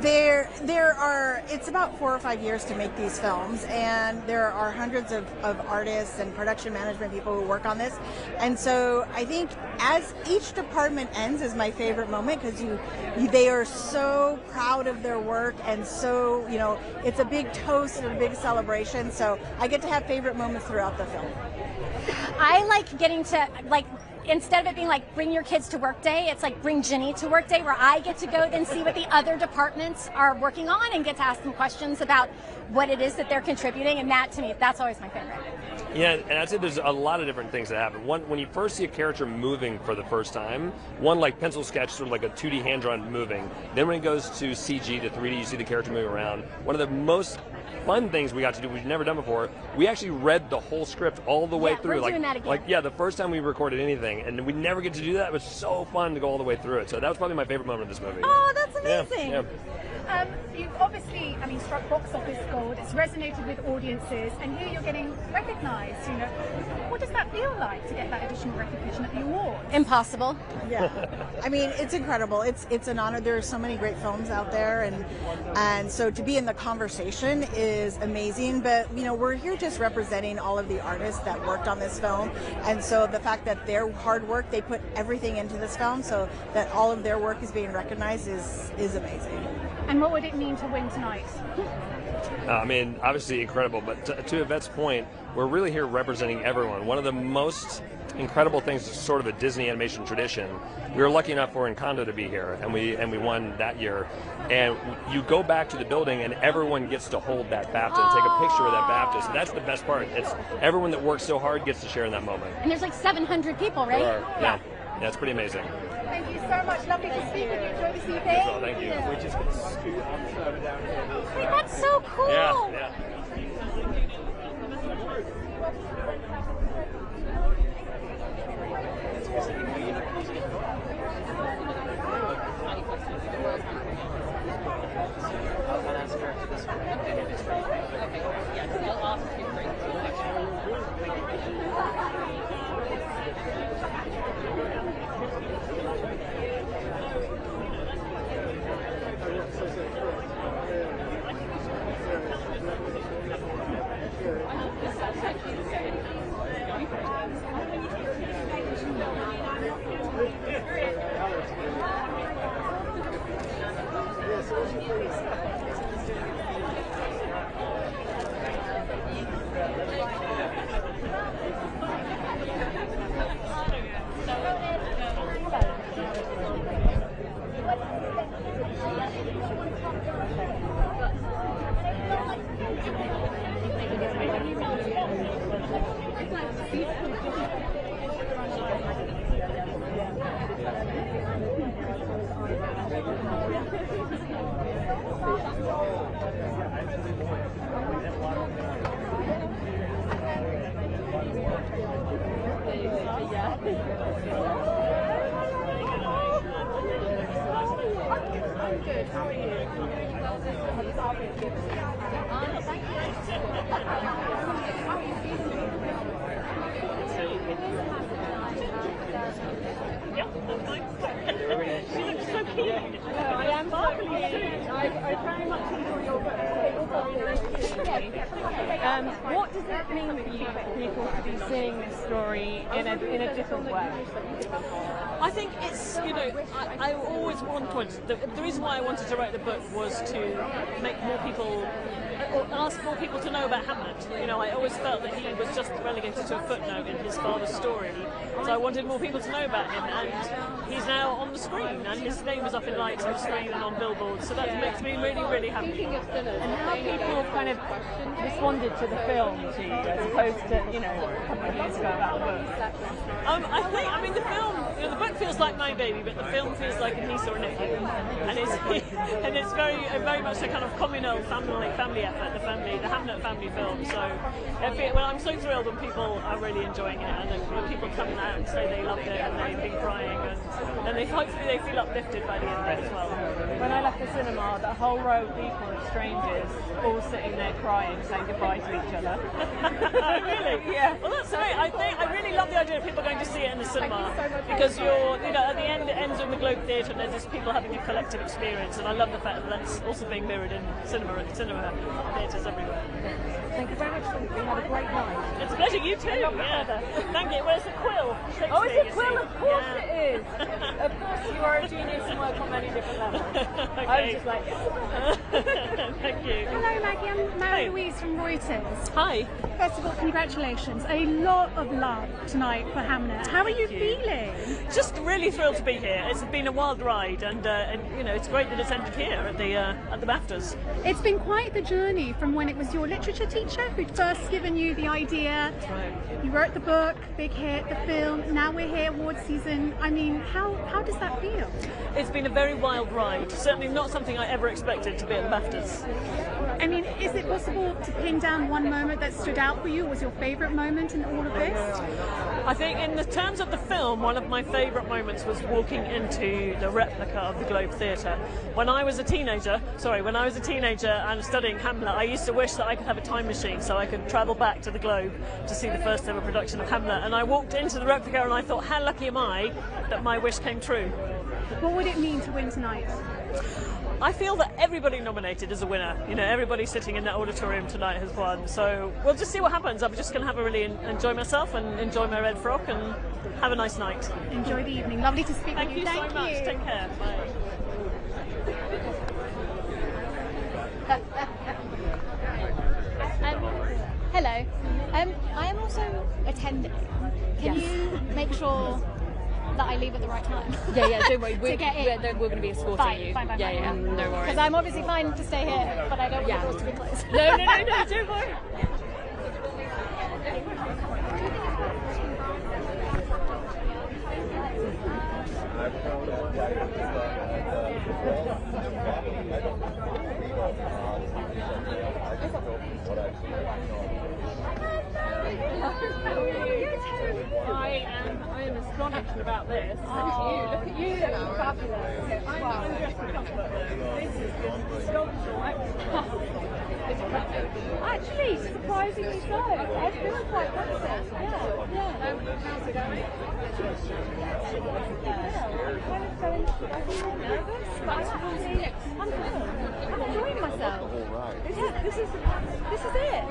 there are. It's about 4 or 5 years to make these films, and there are hundreds of artists and production management people who work on this. And so I think as each department ends is my favorite moment, because they are so proud of their work, and so it's a big toast and a big celebration. So I get to have favorite moments throughout the film. I like getting to instead of it being like bring your kids to work day, it's like bring Ginny to work day, where I get to go then see what the other departments are working on and get to ask them questions about what it is that they're contributing, and that to me, that's always my favorite. Yeah, and I'd say there's a lot of different things that happen. One, when you first see a character moving for the first time, one like pencil sketch, sort of like a 2D hand-drawn moving. Then when it goes to CG, to 3D, you see the character moving around. One of the most fun things we got to do, we've never done before, we actually read the whole script all the way through. We're doing that again. The first time we recorded anything, and we never get to do that. It was so fun to go all the way through it. So that was probably my favorite moment of this movie. Oh, that's amazing. Yeah. You've obviously, struck box office gold. It's resonated with audiences, and here you're getting recognised. What does that feel like to get that additional recognition at the awards? Impossible. Yeah, I mean, it's incredible. It's an honor. There are so many great films out there, and so to be in the conversation is amazing. But we're here just representing all of the artists that worked on this film, and so the fact that their hard work, they put everything into this film, so that all of their work is being recognized is amazing. And what would it mean to win tonight? Obviously incredible, but to Yvette's point, we're really here representing everyone. One of the most incredible things is sort of a Disney animation tradition. We were lucky enough for Encanto to be here, and we won that year. And you go back to the building, and everyone gets to hold that BAFTA and take a picture of that BAFTA. So that's the best part. It's everyone that works so hard gets to share in that moment. And there's like 700 people, right? Yeah, it's pretty amazing. Thank you so much. Lovely to speak with you. Enjoy this evening. Thank you. We're just going to scoot on down here. Wait, that's so cool. Yeah. What does it mean for you for people to be seeing this story in a different way? I think it's, I always wanted, the reason why I wanted to write the book was to make more people, or ask more people to know about Hamlet. I always felt that he was just relegated to a footnote in his father's story, so I wanted more people to know about him, and he's now on the screen, and his name is up in lights on the screen and on billboards, so that makes me really, really happy. And how people kind of responded to the film to you, as opposed to, a couple of years ago about the book? I think, the film, the book feels like my baby, but the film feels like a niece or a nephew, and it's very much a kind of communal family effort, the Hamlet family film. So, I'm so thrilled when people are really enjoying it, and then when people come out and say they loved it and they've been crying, and hopefully they feel uplifted by the end of it as well. When I left the cinema, that whole row of people of strangers all sitting there crying, saying goodbye to each other. Really? Yeah. Well, that's great. I really love the idea of people going to see it in the cinema, because at the end, it ends in the Globe Theatre, and there's just people having a collective experience, and I love the fact that that's also being mirrored in cinema theatres everywhere. Thank you very much. We had a great night. It's a pleasure. You too. Yeah. Thank you. Well, it's a quill. Oh, it's a quill. Of course it is. Of course, you are a genius and work on many different levels. Okay. I was just like, thank you. Hello, Maggie. I'm Mary Louise from Reuters. Hi. First of all, congratulations. A lot of love tonight for Hamlet. How are you feeling? Just really thrilled to be here. It's been a wild ride, and it's great that it's ended here at the BAFTAs. It's been quite the journey from when it was your literature teacher who'd first given you the idea. That's right. You wrote the book, big hit, the film. Now we're here, award season. I mean, how does that feel? It's been a very wild ride. Certainly not something I ever expected to be at the BAFTAs. I mean, is it possible to pin down one moment that stood out for you? Was your favourite moment in all of this? I think in the terms of the film, one of my favourite moments was walking into the replica of the Globe Theatre. When I was a teenager and studying Hamlet, I used to wish that I could have a time machine so I could travel back to the Globe to see the first ever production of Hamlet. And I walked into the replica and I thought, how lucky am I that my wish came true? What would it mean to win tonight? I feel that everybody nominated is a winner. Everybody sitting in that auditorium tonight has won. So we'll just see what happens. I'm just going to have a really enjoy myself and enjoy my red frock and have a nice night. Enjoy the evening. Lovely to speak with you. Thank you so much. Take care. Bye. Hello. I am also attending. Can you make sure that I leave at the right time? Yeah, don't worry. We're going to be escorting you. Fine, yeah, no worries. Because I'm obviously fine to stay here, but I don't want the doors to be closed. No, don't worry. acknowledged about this. Look at you. Fabulous. I'm dressed for comfort. This is sculptural excellence. Actually, surprisingly so. I feel quite confident. How's it going? Nervous, but actually, I'm enjoying myself. This is it. This is it.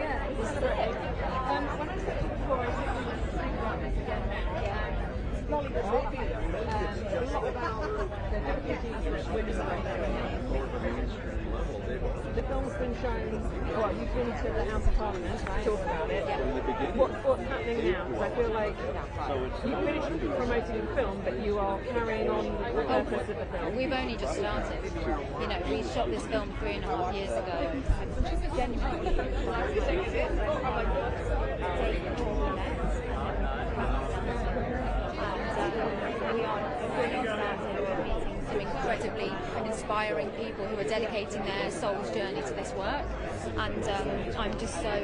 When I said before, I think we were speaking about this again. Molly was talking a lot about the difficulties with women. The film's been shown, well, you've been to the House of Parliament to talk about it. What's happening now? Because I feel like you've finished promoting the film, but you are carrying on the purpose of the film. We've only just started. You know, we shot this film 3.5 years ago. We are really started meeting some incredibly inspiring people who are dedicating their soul's journey to this work, and I'm just so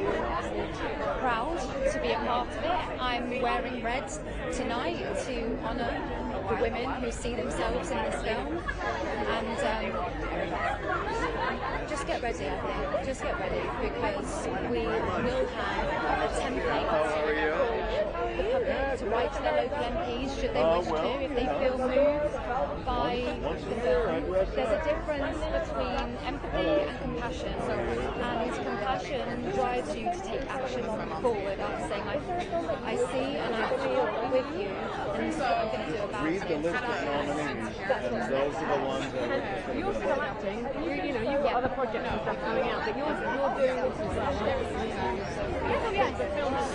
proud to be a part of it. I'm wearing red tonight to honour the women who see themselves in this film, and just get ready, I think. Just get ready, because we will have a template for the public to write to their local MPs should they wish to, if they feel moved by the film. There's a difference between empathy and compassion, and compassion drives you to take action forward after saying, I see and I feel with you, and this is what I'm going to do about it. Read the list of nominees, and those are the ones that You're still acting, you've got other projects and stuff coming out, but you're doing this as well. The film has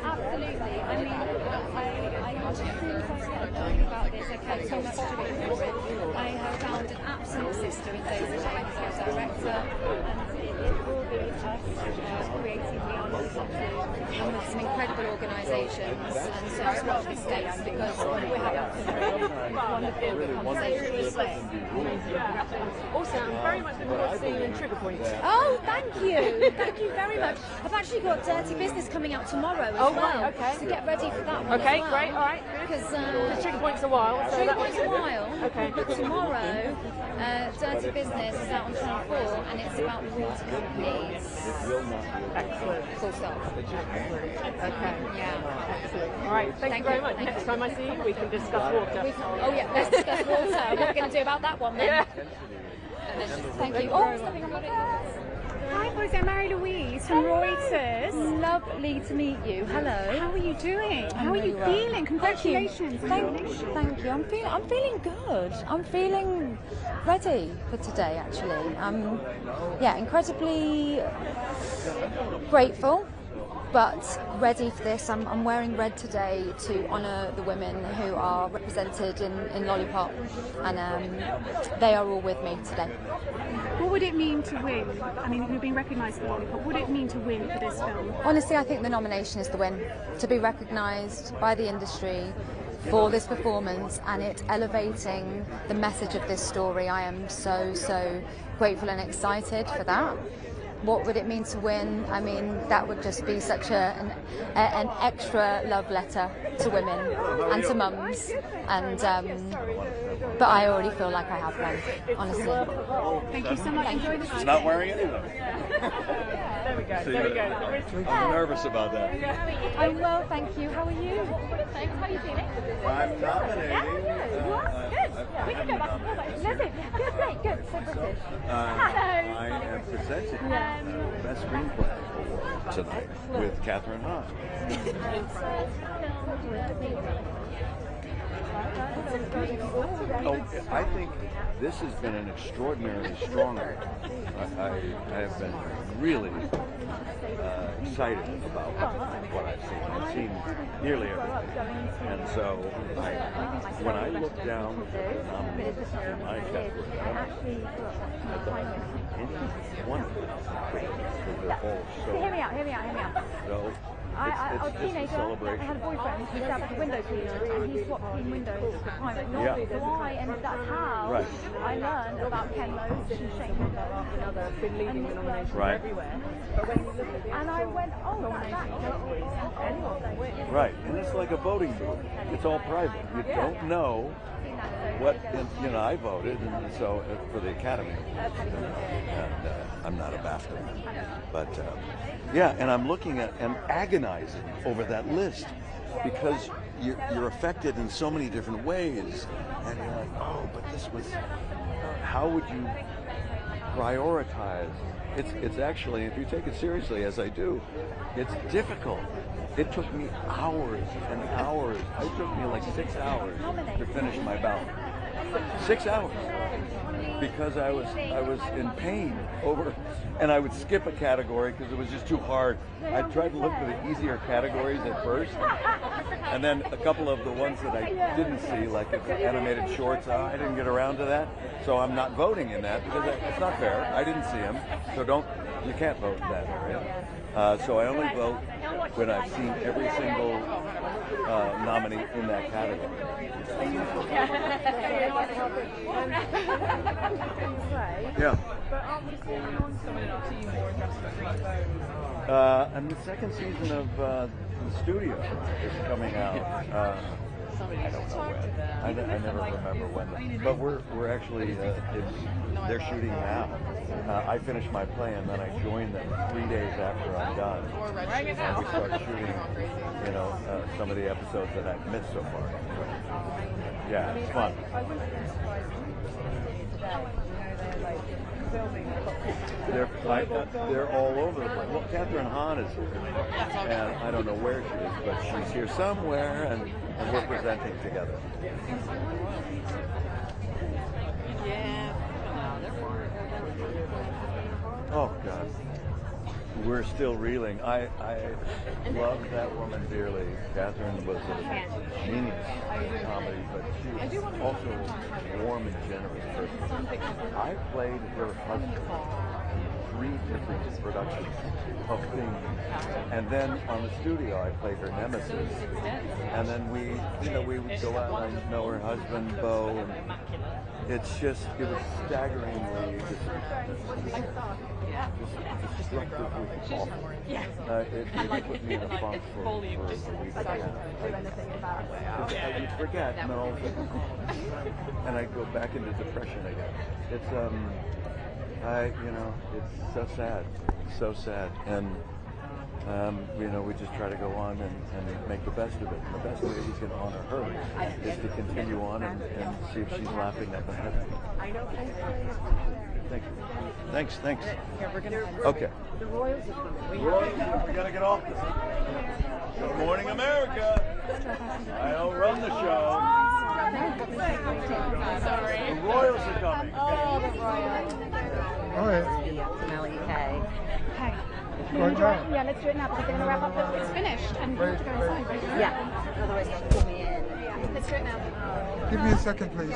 absolutely. I mean, I was really fascinated talking about this. I cared so much to be for it. I have found an absolute sister in Daisy James, our director, and it will be us creatively on with some incredible organisations, and so just watch this space, because we're having some wonderful conversations. Also, I'm very much looking forward to seeing you in Trigger Point. Oh, thank you. Thank you very much. I've actually got Dirty Business coming out tomorrow as well. Wow, okay. So get ready for that one. Okay, as well. great, all right. Because Trigger Point's a while. So Trigger Point's a while. Okay. But tomorrow, Dirty Business is out on Channel 4, and it's about water companies. Excellent. Full stop. Okay. Yeah. Excellent. All right, thank you very much. Next time I see you, we can discuss water. Oh yeah, let's discuss water. What are we going to do about that one then? Yeah. Thank you. Oh, stepping on my toes. Hi, boys. I'm Mary Louise from Reuters. Lovely to meet you. Hello. How are you doing? How are you feeling? Congratulations. Thank you. I'm feeling good. I'm feeling ready for today, actually. Yeah, incredibly grateful, but ready for this. I'm wearing red today to honour the women who are represented in Lollipop, and they are all with me today. What would it mean to win? I mean, you've been recognised for Lollipop. What would it mean to win for this film? Honestly, I think the nomination is the win. To be recognised by the industry for this performance and it elevating the message of this story, I am so grateful and excited for that. What would it mean to win? I mean, that would just be such an extra love letter to women and to mums, and but I already feel like I have one, honestly. Thank you so much. Enjoy the She's not wearing any of them. There we go. There we go. I'm nervous about that. I'm well, thank you. How are you? Thanks. How are you feeling? I'm nominating. Good. We can go back and forth. Listen. Good. Great. Good. So British. I am presenting the Best Screenplay Award tonight with Catherine Hahn. Oh, I think this has been an extraordinarily strong one. I have been really excited about what I've seen. I've seen nearly everything. And so when I look down in my category, I thought any one of them for the whole show. Hear me out. So I was a just a teenager. I celebration. had a boyfriend who was a window cleaner, and he swapped clean windows at the time. Yeah. So that's how Right. I learned about Ken Loach and Shane window after another. I've been leading the nominations Right. everywhere. But when you look at the and I went, oh, that's Right, and it's like a voting booth. It's all private. You don't know what, you know, I voted, and so for the Academy, and I'm not a BAFTA, but yeah, and I'm looking at and agonizing over that list because you're affected in so many different ways, and you're like, oh, but this was, how would you prioritize? It's actually, if you take it seriously, as I do, it's difficult. It took me hours and hours. It took me like 6 hours to finish my ballot. 6 hours, because I was in pain over, and I would skip a category because it was just too hard. I tried to look for the easier categories at first, and then a couple of the ones that I didn't see, like animated shorts, I didn't get around to that, so I'm not voting in that because it's not fair. I didn't see them, so you can't vote in that area. So I only vote when I've seen every single nominee in that category. Yeah. And the second season of The Studio is coming out. I don't know when. I never remember when. But we're actually they're shooting now. I finished my play and then I joined them 3 days after I'm done, and we start shooting. You know, some of the episodes that I've missed so far. Yeah, it's fun. They're all over the place. Well, Catherine Hahn is here, and I don't know where she is, but she's here somewhere, and we're presenting together. Oh God, we're still reeling. I love that woman dearly. Catherine was a genius in comedy, but she was also a warm and generous person. I played her husband in 3 different productions of things, and then on The Studio I played her nemesis, and then we would go out and I know her husband Bo, and it was staggeringly destructively awful. It put me in a funk for a week and a half. You forget, and then all of a sudden, and I go back into depression again. It's it's so sad, and we just try to go on and make the best of it. And the best way we can honor her is to continue on and see if she's laughing up ahead. Thank you. Thanks. Okay. The Royals are coming. We gotta get off this. Good morning, America. I don't run the show. Sorry. The Royals are coming. Oh, the Royals. All right. Okay. Going down. Yeah, let's do it now because they're going to wrap up. It's finished and you have to go inside, right? Yeah. Otherwise, you have to pull me in. Yeah, let's do it now. Give me a second, please.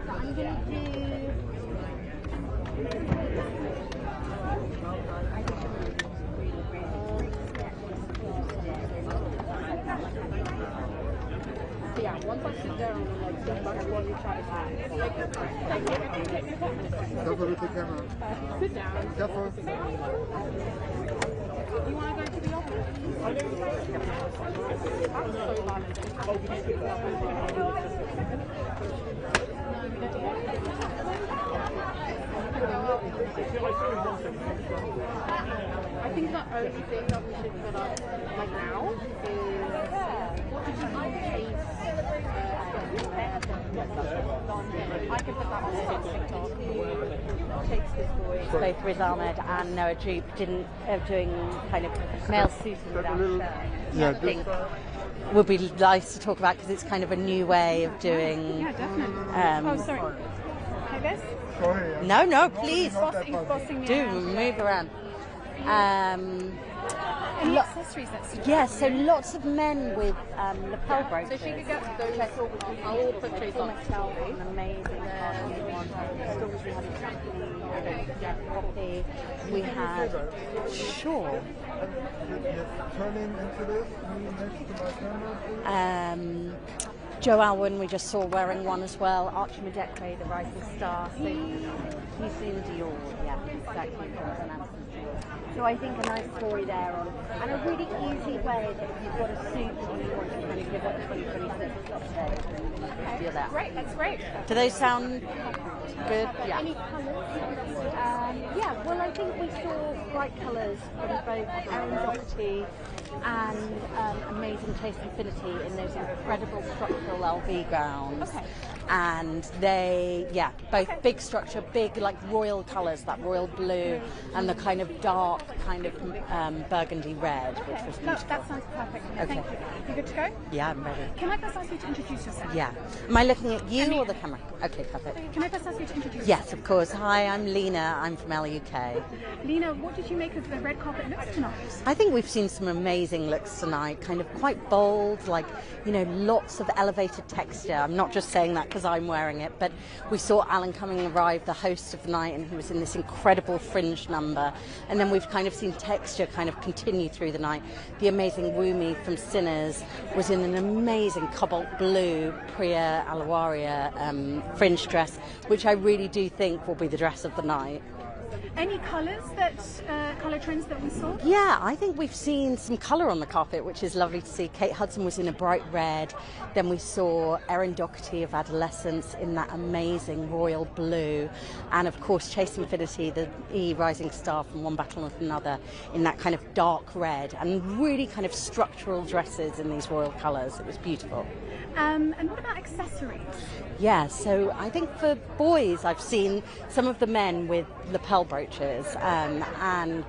I'm going to do... Yeah, once I sit down and like think about what you try to Careful with the camera. sit down. Careful. You want to go to the office? I'm so I think the only thing that we should put up like now is what did you do? I can put that on TikTok. Takes this voice. Both Riz Ahmed and Noah Jupe doing kind of male suiting without shirt. Yeah, I think would be nice to talk about because it's kind of a new way of doing. Yeah, definitely. Oh, sorry. Like this? Sorry. No, please. He's bossing me Do around. move around. Any accessories that's Yeah, so lots of men with lapel brooches. So she could get those. I will put trees on. An amazing stores. We had coffee. We had Turning into this, next to my camera, please. Joe Alwyn, we just saw wearing one as well. Archie Madekwe, the rising star. So he's in Dior, yeah, exactly. So I think a nice story there on, and a really easy way that if you've got a suit and you want to kind of give up 2026 update. Feel that. Great, that's great. Do those sound good? Yeah. Any colours? Yeah, well, I think we saw bright colours from both Erin Doherty and Amazing Taste Infinity in those incredible structural LV gowns. Okay. And they, yeah, both big structure, big like royal colours, that royal blue and the kind of dark kind of burgundy red, which was beautiful. That sounds perfect. Okay. Thank you. You good to go? Yeah, I'm ready. Can I first ask you to introduce yourself? Yeah. Am I looking at you or the camera? Okay, perfect. Can I first ask you to introduce Yes, yourself? of course. Hi, I'm Lena. I'm from LUK. Lena, what did you make of the red carpet looks tonight? I think we've seen some amazing looks tonight, kind of quite bold, like, you know, lots of elevated texture. I'm not just saying that because I'm wearing it, but we saw Alan Cumming arrive, the host of the night, and he was in this incredible fringe number. And then we've kind of seen texture kind of continue through the night. The amazing Wumi from Sinners was in an amazing cobalt blue Priya Alawaria fringe dress, which I really do think will be the dress of the night. Any colours colour trends that we saw? Yeah, I think we've seen some colour on the carpet, which is lovely to see. Kate Hudson was in a bright red. Then we saw Erin Doherty of Adolescence in that amazing royal blue. And of course, Chase Infinity, the rising star from One Battle with Another, in that kind of dark red. And really kind of structural dresses in these royal colours. It was beautiful. And what about accessories? Yeah, so I think for boys, I've seen some of the men with lapel brooches, and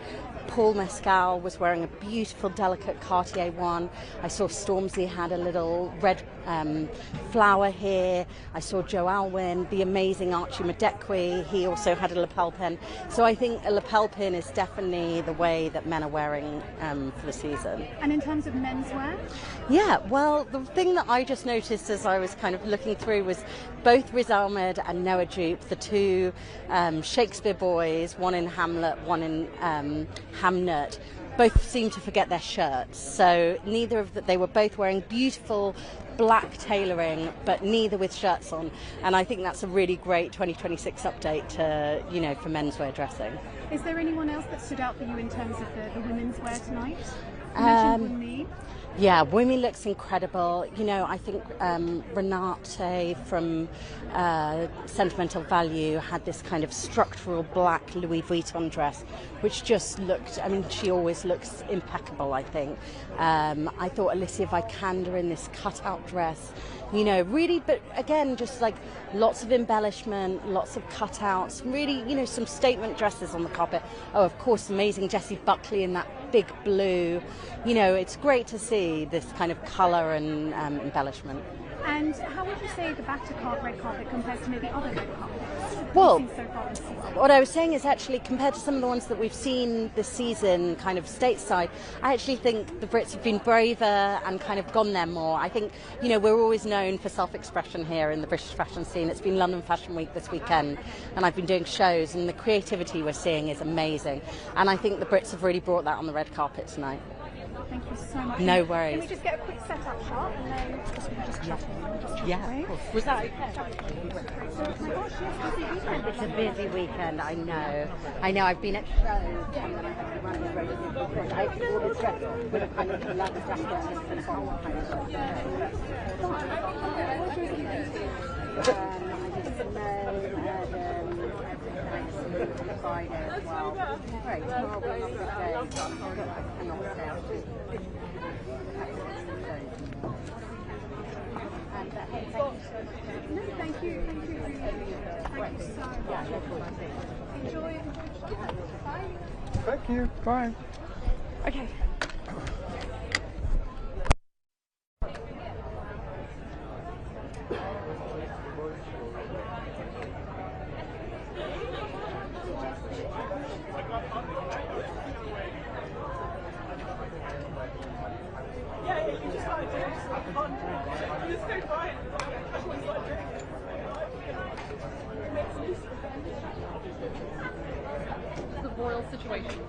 Paul Mescal was wearing a beautiful, delicate Cartier one. I saw Stormzy had a little red flower here. I saw Joe Alwyn, the amazing Archie Madekwe. He also had a lapel pin. So I think a lapel pin is definitely the way that men are wearing for the season. And in terms of menswear? Yeah, well, the thing that I just noticed as I was kind of looking through was both Riz Ahmed and Noah Jupe, the two Shakespeare boys, one in Hamlet, one in Hamnet, both seemed to forget their shirts. So neither of them, they were both wearing beautiful black tailoring, but neither with shirts on. And I think that's a really great 2026 update to, you know, for menswear dressing. Is there anyone else that stood out for you in terms of the women's wear tonight? You mentioned Wumi. Yeah, Wumi looks incredible. You know, I think Renate from Sentimental Value had this kind of structural black Louis Vuitton dress, which just looked, I mean, she always looks impeccable, I think. I thought Alicia Vikander in this cutout dress, you know, really, but again, just like lots of embellishment, lots of cutouts, really, you know, some statement dresses on the carpet. Oh, of course, amazing Jessie Buckley in that big blue. You know, it's great to see this kind of colour and embellishment. And how would you say the BAFTA red carpet compares to maybe other red carpets Well, we've seen so far this season? what I was saying is actually compared to some of the ones that we've seen this season kind of stateside, I actually think the Brits have been braver and kind of gone there more. I think, you know, we're always known for self-expression here in the British fashion scene. It's been London Fashion Week this weekend and I've been doing shows and the creativity we're seeing is amazing. And I think the Brits have really brought that on the red carpet tonight. Thank you so much. No worries. Can we just get a quick setup shot and then we can just chat Yeah, of course. Was that okay? Oh my gosh, yes, It's a busy weekend, I know. I've been at shows and then I had to run the race because I wore this dress with a kind of leather jacket and a collar kind of dress. I did Simone, on Friday as well. Great, tomorrow will be a good day. I cannot stay out too. No, thank you. Thank you so much. Enjoy. Bye. Thank you. Bye. Okay. The royal situation.